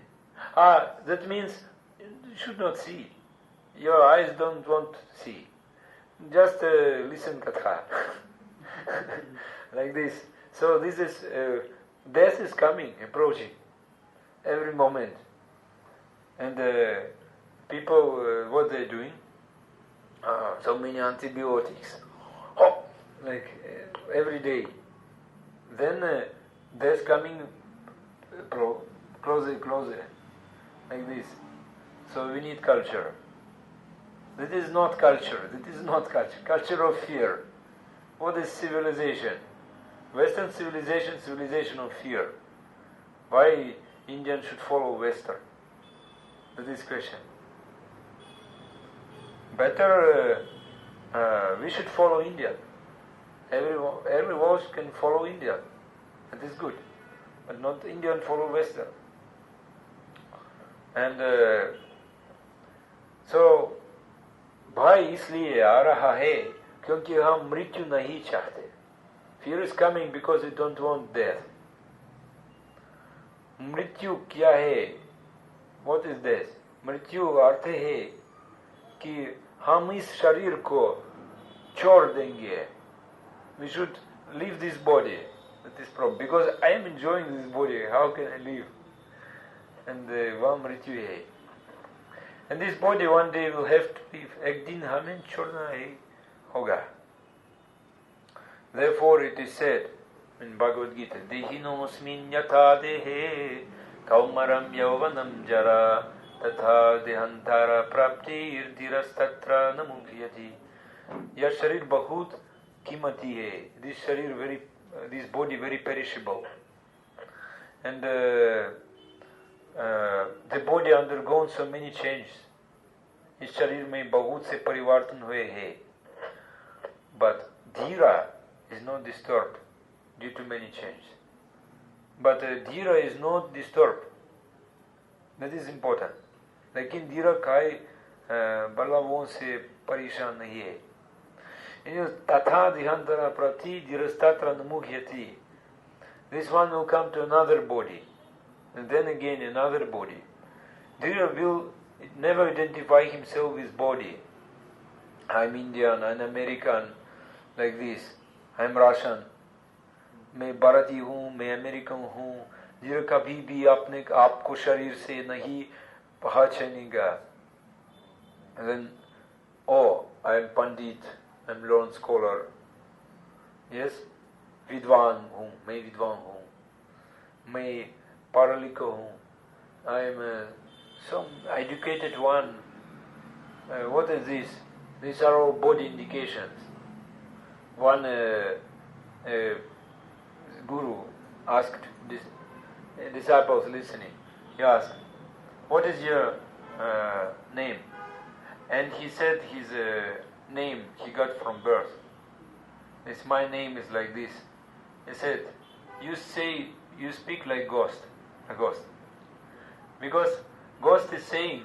Speaker 1: That means you should not see. Your eyes don't want to see. Just listen katha. Like this. So this is, death is coming, approaching, every moment. And people, what they're doing? So many antibiotics. Like every day. Then death coming closer, like this. So we need culture. That is not culture. That is not culture. Culture of fear. What is civilization? Western civilization, civilization of fear. Why Indians should follow Western? That is question. Better we should follow India. Everyone can follow India. That is good. But not Indian follow Western. And so भय इसलिए आ रहा है क्योंकि हम मृत्यु नहीं चाहते. Fear is coming because we don't want death. मृत्यु क्या है? What is death? मृत्यु अर्थ है कि हम इस शरीर को छोड़ देंगे. We should leave this body. That is problem. Because I am enjoying this body. How can I leave? And वह मृत्यु है. And this body one day will have to leave. एक दिन हमें छोड़ना ही होगा. Therefore it is said in Bhagavad Gita, Dehinosmin yatha dehe kaumaram yauvanam jara तथा देहांतरा प्राप्ति धीरस्तत्र न मुह्यति. यह शरीर बहुत कीमती है. This शरीर very, this body very perishable, and the body undergone so many changes. इस शरीर में बहुत से परिवर्तन हुए हैं. But dhira is not disturbed due to many changes. But dhira is not disturbed. That is important. लेकिन धीरा काय बलवों से परेशान नहीं है. तथा देहांतरा प्रति धीरस्तत्र न मुह्यति. This one will come to another body, and then again another body. Dhira will never identify himself with body. I'm Indian, I'm American, like this. I'm Russian. मैं भारतीय हूँ, मैं अमेरिकन हूँ. धीरा कभी भी अपने आपको शरीर से नहीं पहचानेगा. And then, I am Pandit, I am learned scholar. Yes, विद्वान हूँ, मैं विद्वान हूँ, मैं पढ़ा लिखा हूँ. I am some educated one. What is this? These are all body indications. One guru asked disciples listening. He asked, "What is your name?" And he said his name he got from birth. This my name is like this. He said, you speak like a ghost. Because ghost is saying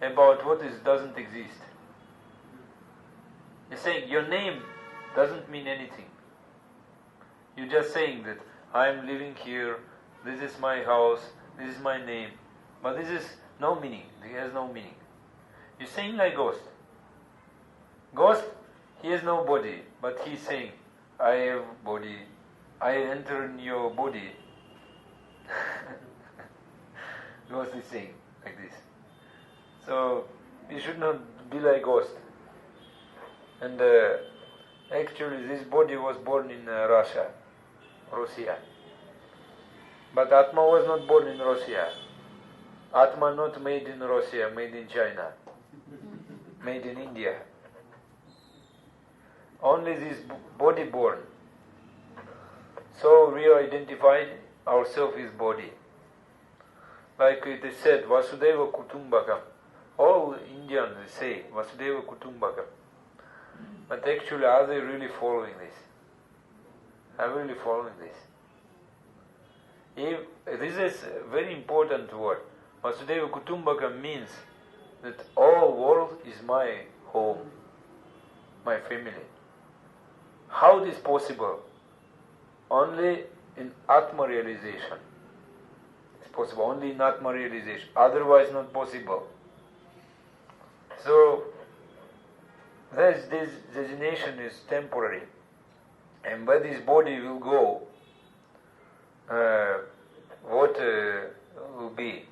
Speaker 1: about what doesn't exist. He's saying your name doesn't mean anything. You're just saying that I am living here, this is my house, this is my name. But this is no meaning. It has no meaning. You're saying like ghost. Ghost, he has no body, but he's saying, I have body, I enter in your body. Ghost is saying like this. So we should not be like ghost. And actually this body was born in Russia. But Atma was not born in Russia. Atma not made in Russia, made in China, made in India. Only this body born. So we identified ourselves with body. Like it is said, Vasudeva Kutumbakam. All Indians say Vasudeva Kutumbakam. But actually, are they really following this? Are we really following this? This is a very important word. Vasudeva Kutumbakam means that all world is my home, my family. How it is possible? Only in Atma realization. It's possible only in Atma realization. Otherwise not possible. So, this designation is temporary. And where this body will go, what will be?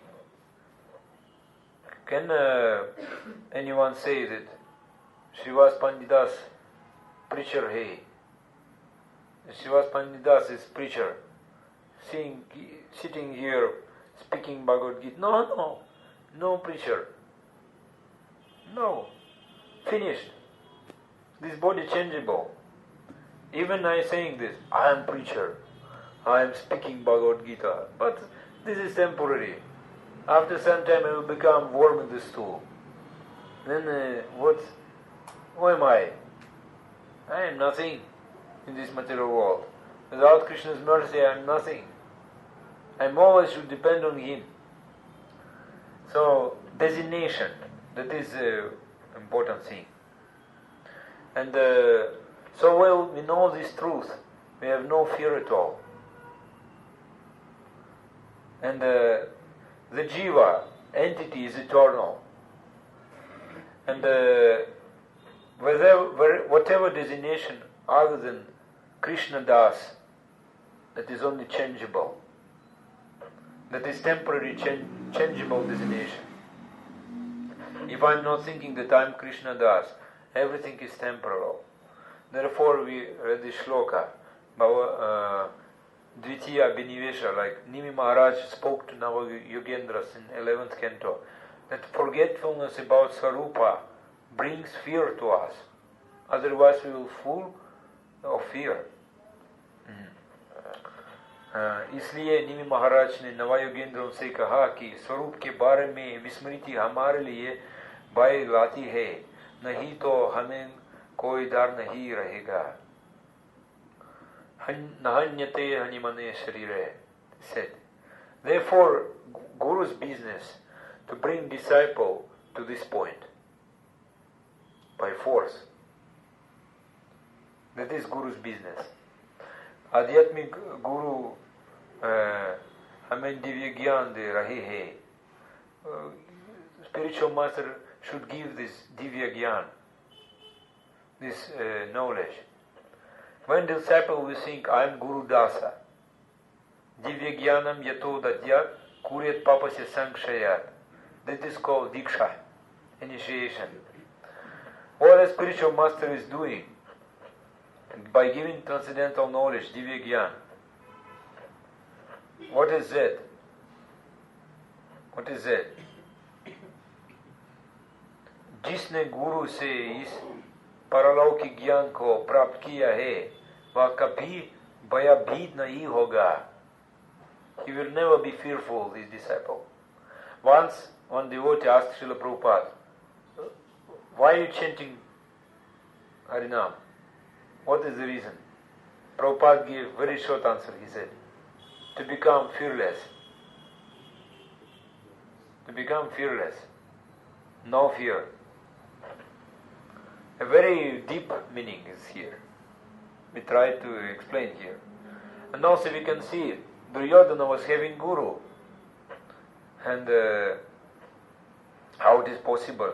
Speaker 1: Can anyone say that Srivas Panditas preacher, hey? Srivas Panditas is preacher, sitting here, speaking Bhagavad Gita. No preacher. No. Finished. This body changeable. Even I saying this, I am preacher, I am speaking Bhagavad Gita, but this is temporary. After some time I will become worm in the stool. Then who am I? I am nothing in this material world. Without Krishna's mercy I am nothing. I always should depend on Him. So, designation, that is an important thing. And so well we know this truth, we have no fear at all. And the Jiva, entity, is eternal. And whatever designation other than Krishna Das, that is only changeable, that is temporary changeable designation. If I'm not thinking that I'm Krishna Das, everything is temporal. Therefore we read the shloka, Dvitiya Binivesha, like Nimi Maharaj spoke to Nava-yogendras in 11th canto, that forgetfulness about Sarupa brings fear to us. Otherwise we will full of fear. इसलिए निमि महाराज ने नवायोगेंद्रों से कहा कि स्वरूप के बारे में विस्मृति हमारे लिए बाई लाती है, नहीं तो हमें कोई डर नहीं रहेगा. Nahanyate hanimane sharire said. Therefore, Guru's business to bring disciple to this point by force. That is Guru's business. Adhyatmik Guru हमें दिव्य ज्ञान दे रहे हैं. Spiritual master should give this divya gyan, this knowledge. When the disciple will think, I am Guru Dasa, divya gyanam yato dadyat kuryat papasya sankshayat. That is called diksha, initiation. What a spiritual master is doing by giving transcendental knowledge, divya gyan. What is that? What is that? जिसने गुरु से इस परलौकिक ज्ञान को प्राप्त किया है, वह कभी भयभीत नहीं होगा. He will never be fearful, this disciple. Once one devotee asked Srila Prabhupada, why are you chanting Harinam? What is the reason? Prabhupada gave very short answer. He said, to become fearless. To become fearless. No fear. A very deep meaning is here. We try to explain here. And also we can see Duryodhana was having Guru. And how it is possible.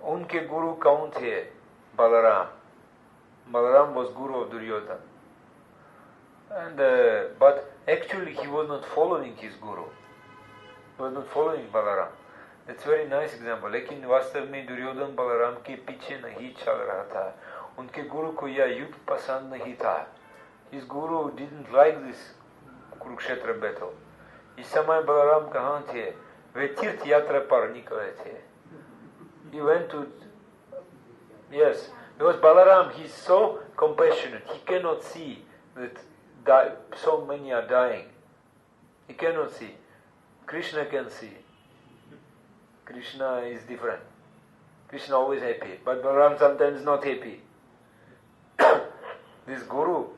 Speaker 1: उनके गुरु कौन थे? Balaram. Balaram was Guru of Duryodhana. And but actually he was not following his guru. He was not following Balaram. That's a very nice example. लेकिन वास्तव में दुर्योधन बलराम के पीछे नहीं चल रहा था. उनके गुरु को यह युद्ध पसंद नहीं था. His guru didn't like this Kurukshetra battle. इस समय बलराम कहाँ थे? वे तीर्थ यात्रा पर निकले थे. He went to, yes, because Balaram, he's so compassionate. He cannot see that so many are dying. He cannot see. Krishna can see. Krishna is different. Krishna always happy, but Balaram sometimes not happy. This guru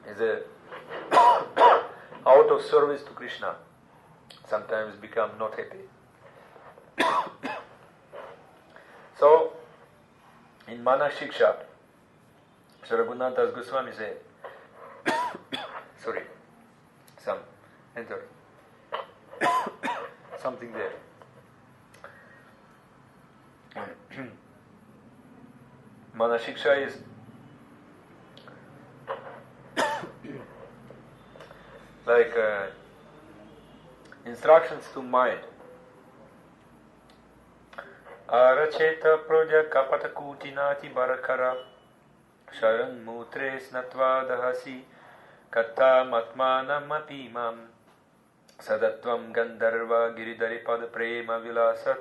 Speaker 1: is out of service to Krishna. Sometimes become not happy. So, in Mana Shiksha, Sri Raghunath Das Goswami said, sorry, enter, something there. Mana Shiksha is like instructions to mind. Aracheta proja kapata kutinati barakara sharan mutre snatva dahasi katam atmanam apimam sadatvam gandharva giridari pada prema vilasat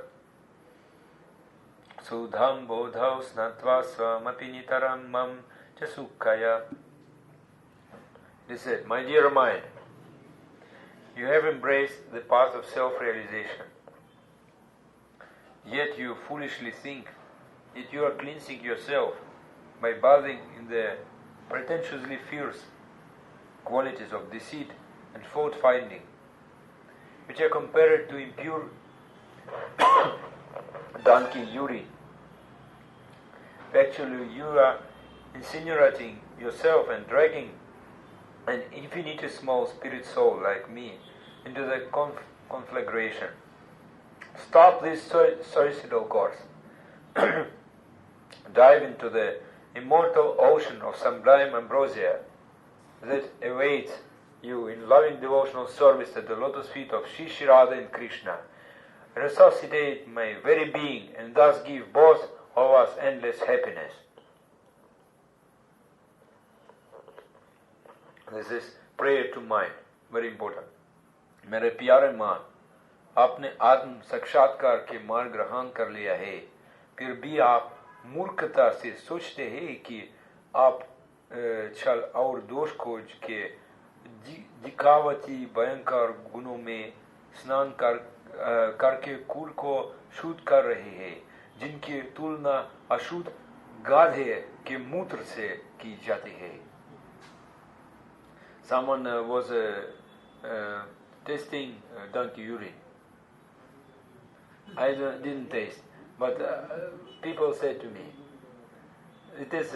Speaker 1: sudham bodhau snatva swamapi nitaram mam chasukkaya. He said, my dear mind, you have embraced the path of self-realization. Yet you foolishly think that you are cleansing yourself by bathing in the pretentiously fierce qualities of deceit and fault-finding, which are compared to impure donkey urine. Actually, you are incinerating yourself and dragging an infinitesimal spirit soul like me into the conflagration. Stop this suicidal course. Dive into the immortal ocean of sublime ambrosia that awaits you in loving devotional service at the lotus feet of Shri Radha and Krishna. Resuscitate my very being and thus give both of us endless happiness. This is prayer to mind, very important. मेरे प्यारे मां, आपने आत्म साक्षात्कार के मार्ग ग्रहण कर लिया है, फिर भी आप मूर्खता से सोचते हैं कि आप छल और दोष खोज के दिखावती भयंकर गुणों में स्नान करके कुल को शुद्ध कर रहे हैं, जिनकी तुलना अशुद्ध गाधे के मूत्र से की जाती है. Someone was tasting donkey urine. I didn't taste, but people said to me, it is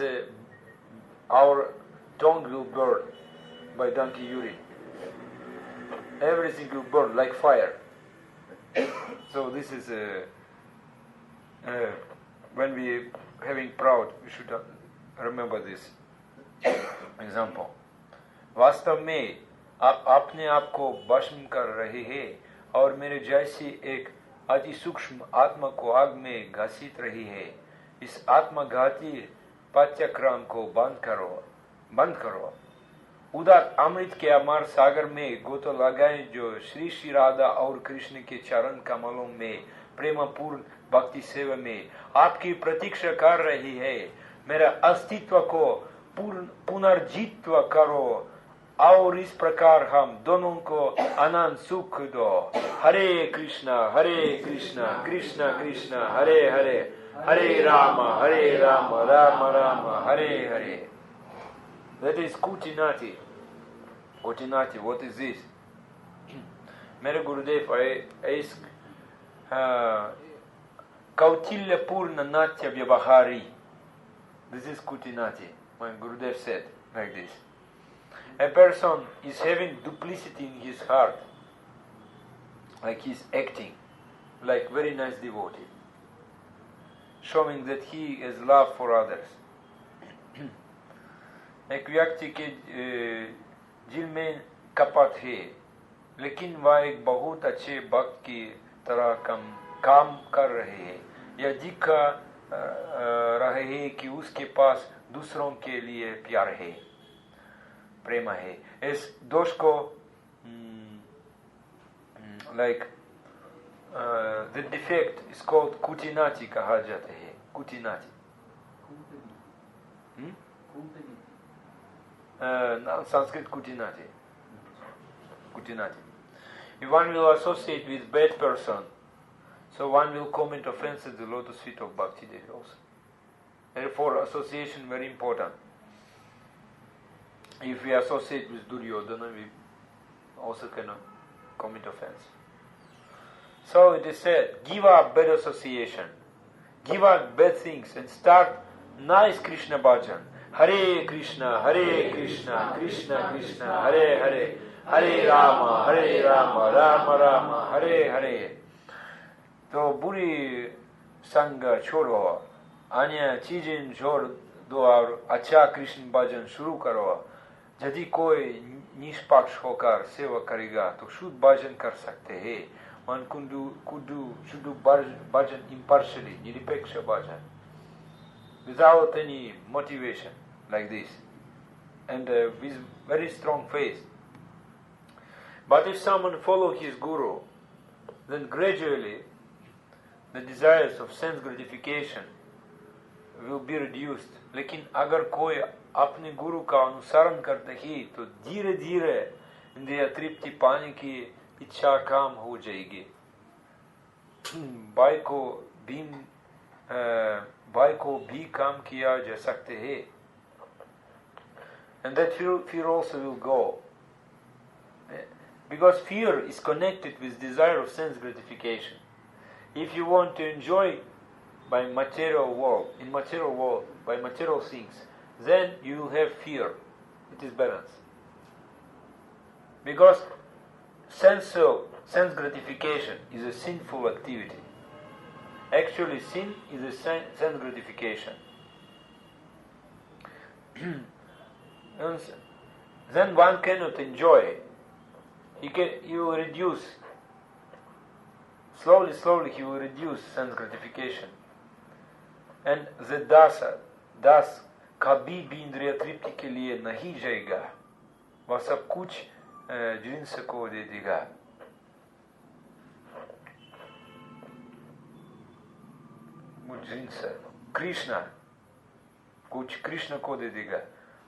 Speaker 1: our tongue will burn by donkey urine. Everything will burn like fire. So this is when we having proud, we should remember this example. वास्तव में आप अपने आप को भस्म कर रहे हैं और मेरे जैसी एक अति सूक्ष्म आत्मा को आग में घसीट रही है. इस आत्मघाती पाठ्यक्रम को बंद करो. उदार अमृत के अमर सागर में गोता लगाएं जो श्री श्री राधा और कृष्ण के चरण कमलों में प्रेमपूर्ण भक्ति सेवा में आपकी प्रतीक्षा कर रही है. मेरा अस्तित्व को पुनर्जीवित करो और इस प्रकार हम दोनों को अनंत सुख दो. हरे कृष्णा कृष्णा कृष्णा हरे हरे, हरे Ram Ram Ram Hare Hare. That is Kutinati. Kutinati, what is this? मेरे गुरुदेव इस कौटिल्य पूर्ण नाट्य व्यवहारी. This is Kutinati. My Gurudev said like this. A person is having duplicity in his heart, like he's acting like very nice devotee, showing that he has love for others. एक व्यक्ति के दिल में कपट है, लेकिन वह एक बहुत अच्छे भक्त की तरह काम कर रहे हैं, या दिख रहे हैं कि उसके पास दूसरों के लिए प्यार है, प्रेम है। इस दोष को the defect is called kutinati कहा जाता है, kutinati. Sanskrit kutinati. If one will associate with bad person, so one will commit offense at the lotus feet of Bhakti Devi also. Therefore, association very important. If we associate with Duryodhana, we also cannot commit offense. So it is said, give up bad association, give up bad things, and start nice Krishna bhajan. Hare Krishna, Krishna Krishna, Hare Hare, Hare Rama, Rama Rama, Hare Hare. तो बुरी संग छोड़ो, अन्य चीजें छोड़ दो और अच्छा कृष्ण भजन शुरू करो। यदि कोई निष्पक्ष होकर सेवा करेगा तो शुद्ध भजन कर सकते हैं। One should do bhajan impartially, niripeksha bhajan, without any motivation like this, and with very strong faith. But if someone follows his guru, then gradually the desires of sense gratification will be reduced. लेकिन अगर कोई अपने गुरु का अनुसरण करते ही तो धीरे धीरे इंद्रिय तृप्ति पाने की इच्छा काम हो जाएगी। भाई को भी काम किया जा सकते हैं, and that fear also will go, because fear is connected with desire of sense gratification. If you want to enjoy by material world, by material things, then you will have fear. It is balance, because sense gratification is a sinful activity. Actually, sin is a sense gratification. Then one cannot enjoy. He will reduce. Slowly he will reduce sense gratification. And the das कभी भी इंद्रिय तृप्ति के लिए नहीं जाएगा, वह सब कुछ जिन्स को दे देगा। कृष्णा कुछ कृष्ण को दे देगा,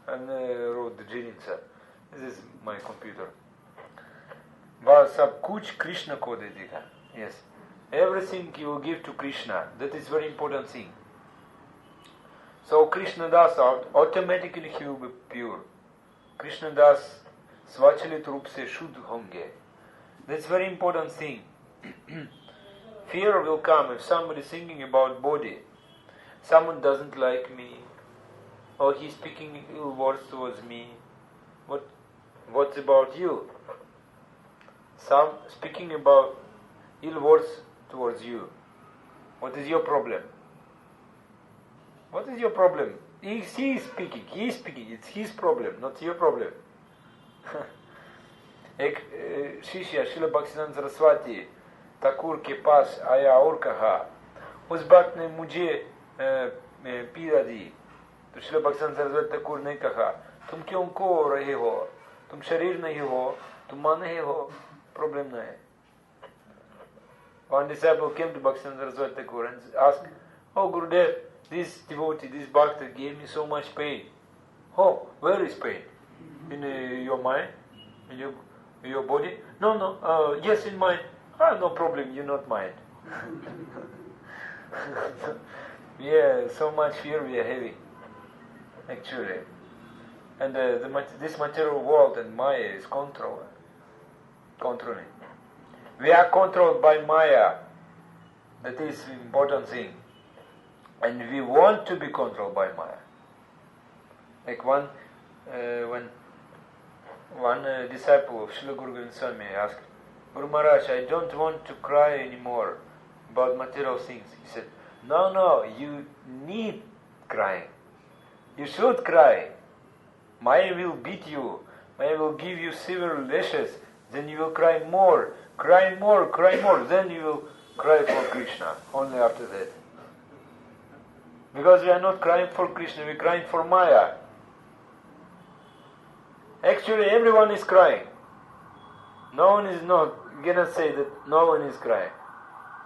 Speaker 1: and wrote the jeans. This is my computer. वह सब कुछ कृष्ण को दे देगा. Yes, everything you give to Krishna, that is very important thing. So Krishna Das, automatically he will be pure. Krishna Das स्वचलित रूप से शुद्ध होंगे. That's very important thing. Fear will come if somebody is thinking about body. Someone doesn't like me, or he's speaking ill words towards me. What's about you? Some speaking about ill words towards you. What is your problem? What is your problem? He is speaking. It's his problem, not your problem. एक शिष्य श्रील भक्तिसिद्धांत सरस्वती ठाकुर के पास आया और कहा, उस बात ने मुझे पीड़ा दी। तो श्रील भक्तिसिद्धांत सरस्वती ठाकुर ने कहा, तुम क्यों को रहे हो? तुम शरीर नहीं हो, तुम मन नहीं हो, प्रॉब्लम नहीं है. One disciple came to Bhaktivedanta Saraswati Thakur and asked, "Oh Gurudev, this devotee, this bhakta gave me so much pain." "Oh, where is pain? In your mind? In your body?" No, yes, in mind." "Ah, no problem, you're not mind." Yeah, so much fear we are having, actually. And this material world and Maya is controlling. We are controlled by Maya. That is the important thing. And we want to be controlled by Maya. Like when one disciple of Srila Guru Govinda Swami asked, "Guru Maharaj, I don't want to cry anymore about material things." He said, No, you need crying. You should cry. Maya will beat you. when I will give you several lashes, then you will cry more, cry more, cry more. Then you will cry for Krishna, only after that. Because we are not crying for Krishna, we are crying for Maya. Actually, everyone is crying. No one is not. You cannot say that no one is crying.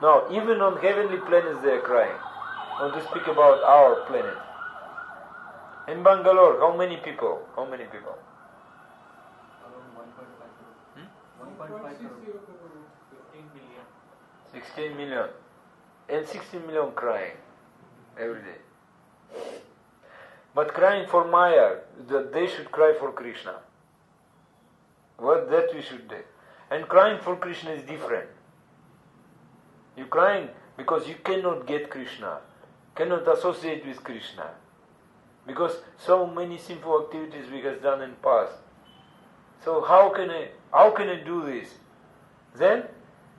Speaker 1: No, even on heavenly planets they are crying. I want to speak about our planet. In Bangalore, how many people? How many people?
Speaker 2: Around 1.5 crore. 1.5 crore. 15 million.
Speaker 1: 16 million. And 16 million crying every day. But crying for Maya, that they should cry for Krishna. What that we should do. And crying for Krishna is different. You're crying because you cannot get Krishna, cannot associate with Krishna. Because so many sinful activities we have done in past. So how can I do this? Then,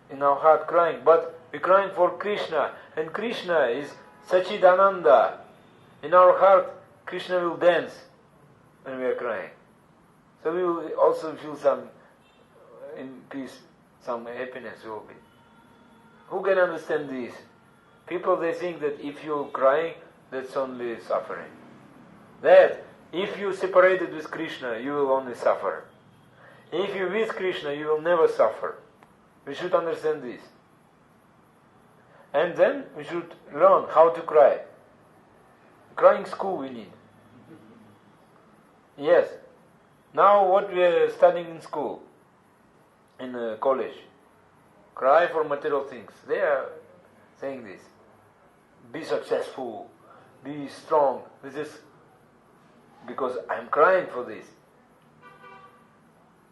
Speaker 1: in our heart crying, but we're crying for Krishna, and Krishna is Sachidananda. In our heart, Krishna will dance when we are crying. So we will also feel some in peace, some happiness will be. Who can understand this? People, they think that if you're crying, that's only suffering. That if you separated with Krishna, you will only suffer. If you're with Krishna, you will never suffer. We should understand this. And then we should learn how to cry. Crying school we need. Yes. Now what we are studying in school, in college, cry for material things. They are saying this. Be successful, be strong. This is because I'm crying for this.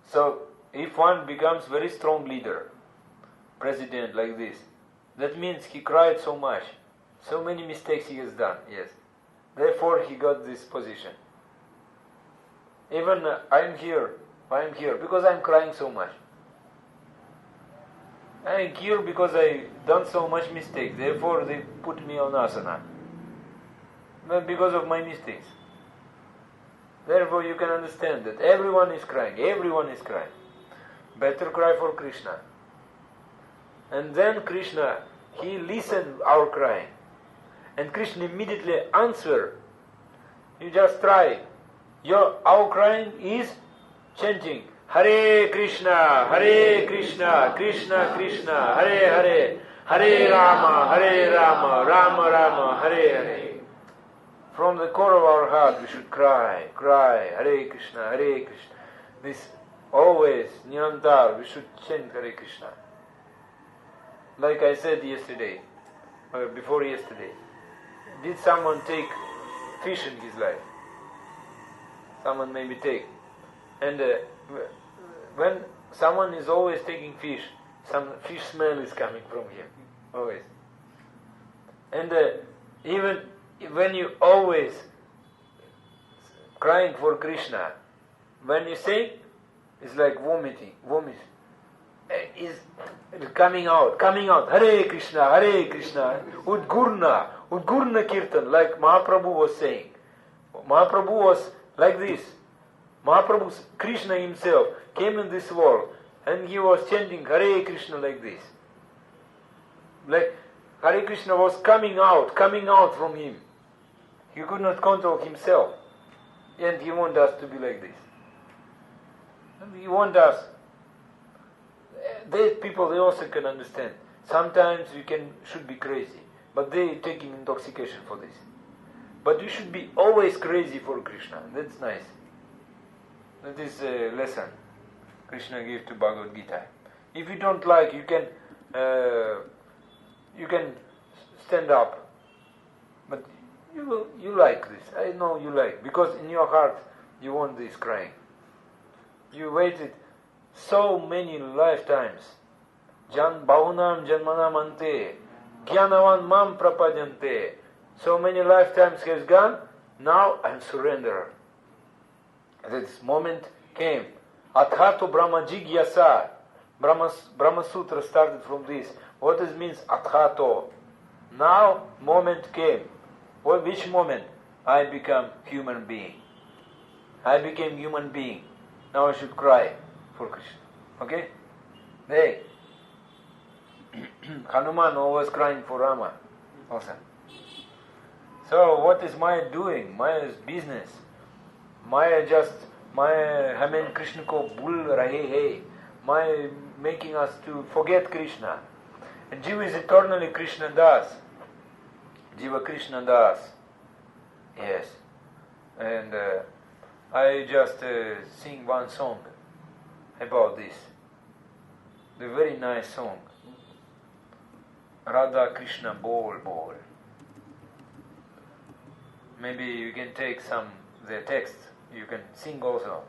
Speaker 1: So if one becomes very strong leader, president like this, that means he cried so much, so many mistakes he has done, yes. Therefore he got this position. Even I'm here because I'm crying so much. I'm here because I done so much mistake. Therefore they put me on asana. Not because of my mistakes. Therefore you can understand that everyone is crying. Everyone is crying. Better cry for Krishna. And then Krishna, he listened our crying. And Krishna immediately answer. You just try. Our crying is chanting Hare Krishna, Krishna Krishna, Hare Hare, Hare Rama, Rama Rama, Hare Hare. From the core of our heart we should cry, Hare Krishna, Hare Krishna. This always, Nirantar, we should chant Hare Krishna. Like I said yesterday, or before yesterday, did someone take fish in his life? Someone maybe take. And when someone is always taking fish, some fish smell is coming from him. Always. And even when you always crying for Krishna, when you say, it's like vomiting. Is coming out, Hare Krishna, Udgurna Kirtan, like Mahaprabhu was saying. Mahaprabhu was like this. Mahaprabhu, Krishna himself, came in this world and he was chanting Hare Krishna like this. Like Hare Krishna was coming out from him. He could not control himself. And he wants us to be like this. And he wants us. These people, they also can understand. Sometimes we should be crazy, but they taking intoxication for this. But we should be always crazy for Krishna. That's nice. That is a lesson Krishna gave to Bhagavad Gita. If you don't like, you can stand up. But you like this. I know you like, because in your heart you want this crying. You waited so many lifetimes. Bahunam janmanam ante, jnanavan mam prapadyante. So many lifetimes has gone, now I'm surrendered. This moment came. Athato Brahma Jigyasa. Brahma Sutra started from this. What it means Athato? Now moment came. Which moment? I become human being. I became human being. Now I should cry for Krishna. Okay? Hey, Hanuman was crying for Rama also. So what is Maya doing? Maya's business. Maya हमें Krishna को भूल रहे हैं. Maya making us to forget Krishna. And Jiva is eternally Krishna Das. Jiva Krishna Das. Yes. And I just sing one song about this. The very nice song. Radha Krishna Bol Bol. Maybe you can take the text. You can sing also.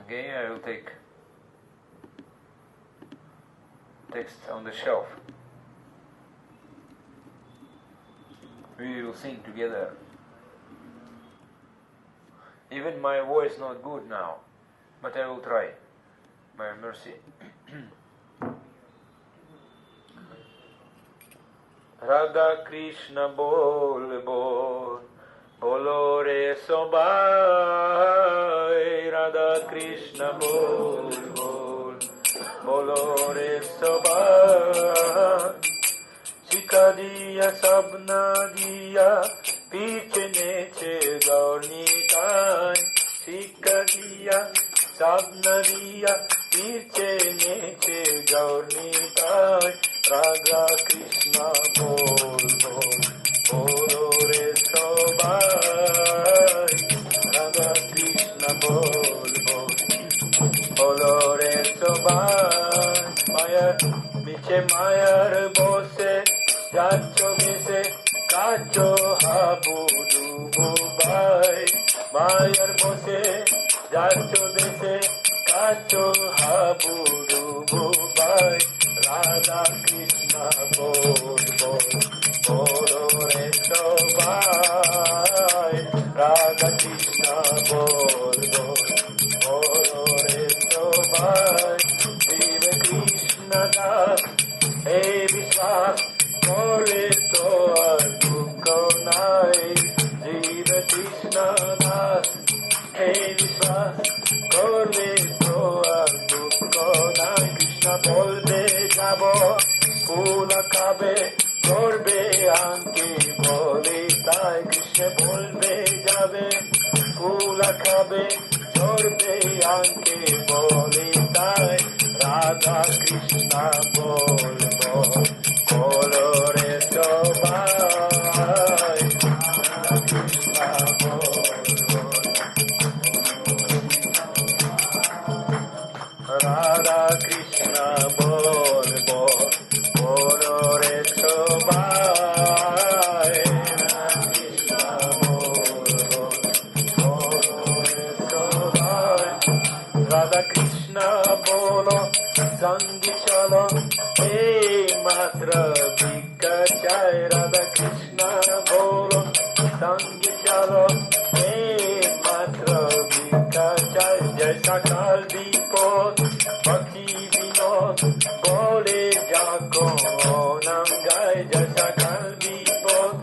Speaker 1: Okay, I will take text on the shelf. We will sing together. Even my voice not good now, but I will try. By mercy. Radha Krishna bol bol, bolo re sobai. Radha Krishna bol bol, bolo re sobai. Sikha diya sabna diya, piche neche gaurni tai. Sikha diya sabna diya, piche neche gaurni tai. Radha Krishna bol bol, bolo re sobai. Radha Krishna bol bol, bolo re sobai. Maya biche mayar bose, jacho bise kacho habu dubu bai. Mayar bose, jacho bise kacho habu dubu bai. Radha Krishna bol bol, bolo re sobai. Radha Krishna bol bol, bolo re sobai. Jiva Krishna das, hey Vishwas, kore to dukho nai. Jiva Krishna das, hey Vishwas, kore to dukho nai. Krishna bolbe jabo, kula kabe, korbe anki boli tai. Krishna bolbe jabe, kula kabe, korbe anki boli tai. Radha Krishna bol bol, bolo re sobai. Radha Krishna bol bol, Radha Krishna bol bol, bolo re sobai. Radha Krishna bol bol, bolo re sobai. Radha Krishna bolo, sangi chalo, hey matra bikachai. Radha Krishna bolo, sangi chalo, hey matra bikachai. Jaisa kal dipot, bhakti vinod, bole jako namgai. Jaisa kal dipot,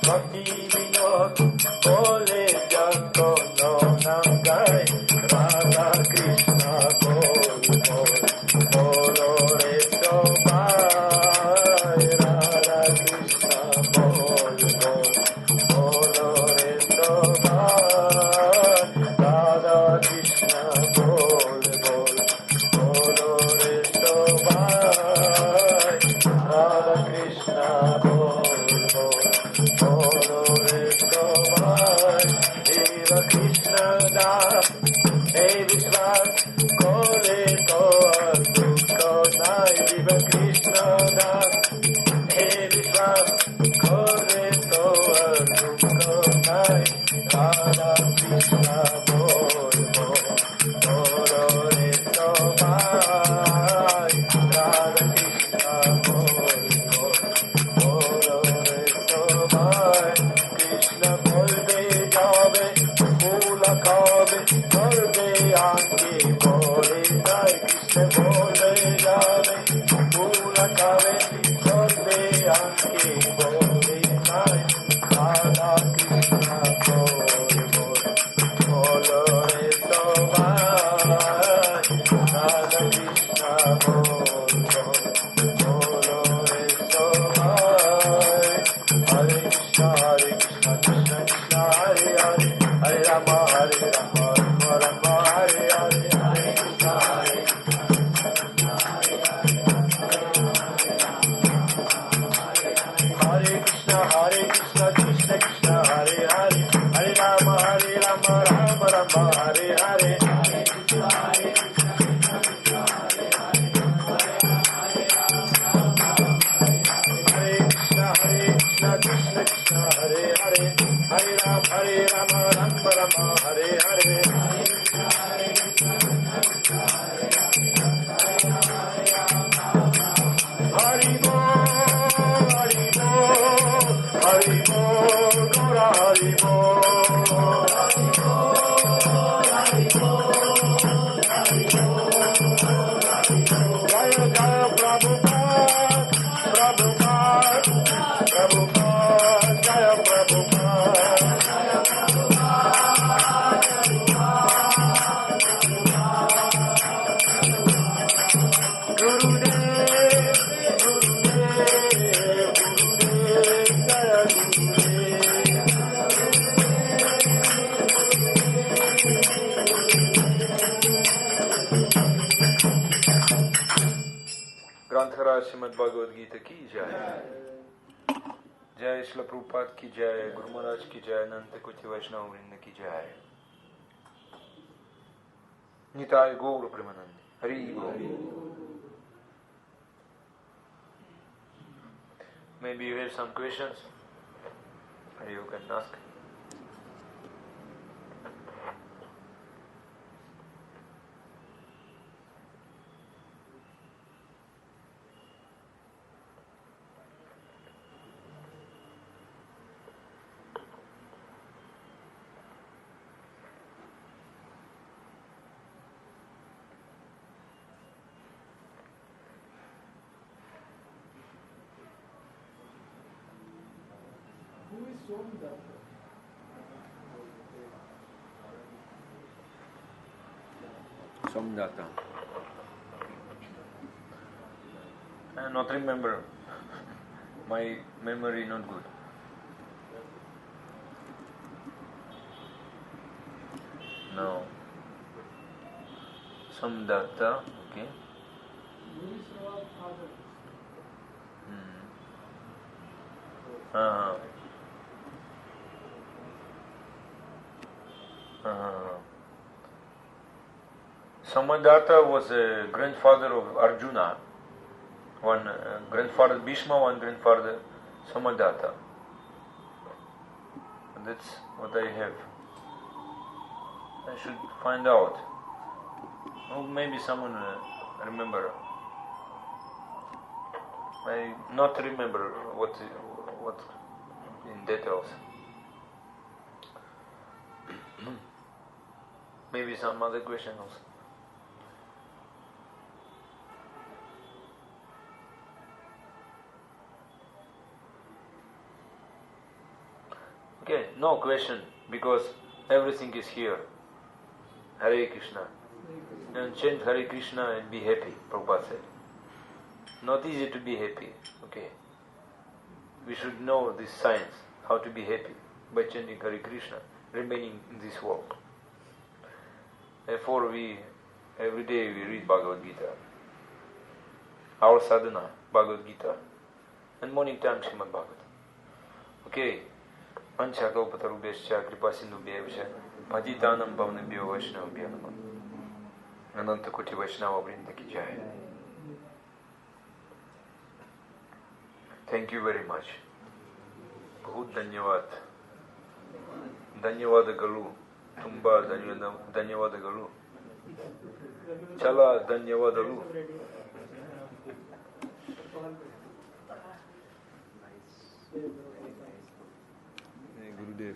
Speaker 1: bhakti vinod, bole jako namgai. Radha Krishna bol bol, bolo re sobai. Radha Krishna bol bol, bolo re sobai. Radha Krishna bol bol, bolo re sobai. Radha Krishna bol bol, bolo re sobai. Jiva Krishna das, hey Vishwas, kore to dukho nai. Jiva Krishna das, hey Vishwas, kore to dukho nai. Radha Krishna bol bol, bolo re sobai. Radha Krishna bol bol, bolo re sobai. Krishna bolbe jabe, kula kabe, korbe anki bole tai. Krishna bolbe jabe, kula kabe, korbe anki bole tai. Radha Krishna bol bol, bolo ग्रंथराज Shrimad Bhagavad Gita की जय। जय श्रील प्रभुपाद की जय, गुरु महाराज की जय, अनंत कोटि वैष्णव वृंद की जय। निताय गौर प्रेमानंद, हरि बोल। Maybe you have some questions, you can ask.
Speaker 2: Who is Somdata?
Speaker 1: Somdata. I not remember. My memory not good. No. Somdata. Okay. Samadatta was a grandfather of Arjuna. One grandfather Bhishma, one grandfather Samadatta. And that's what I have. I should find out. Oh, maybe someone remember. I not remember what in details. Maybe some other question also. Okay, no question, because everything is here. Hare Krishna. And chant Hare Krishna and be happy, Prabhupada said. Not easy to be happy, okay. We should know this science, how to be happy, by chanting Hare Krishna, remaining in this world. Therefore every day we read Bhagavad Gita. Our sadhana, Bhagavad Gita. And morning time, Srimad Bhagavad. Okay. Panchakaupatarubhyascha kripasindubhyevascha bhajitanam pavnebhyo vaishnavabhyo namah. Ananta Koti Vaishnava Vrinda ki jai. Thank you very much. Bahut dhanyavad. Dhanyavadagalu. Tumba dhanyavadagalu. Chala dhanyavadalu. Gurudev.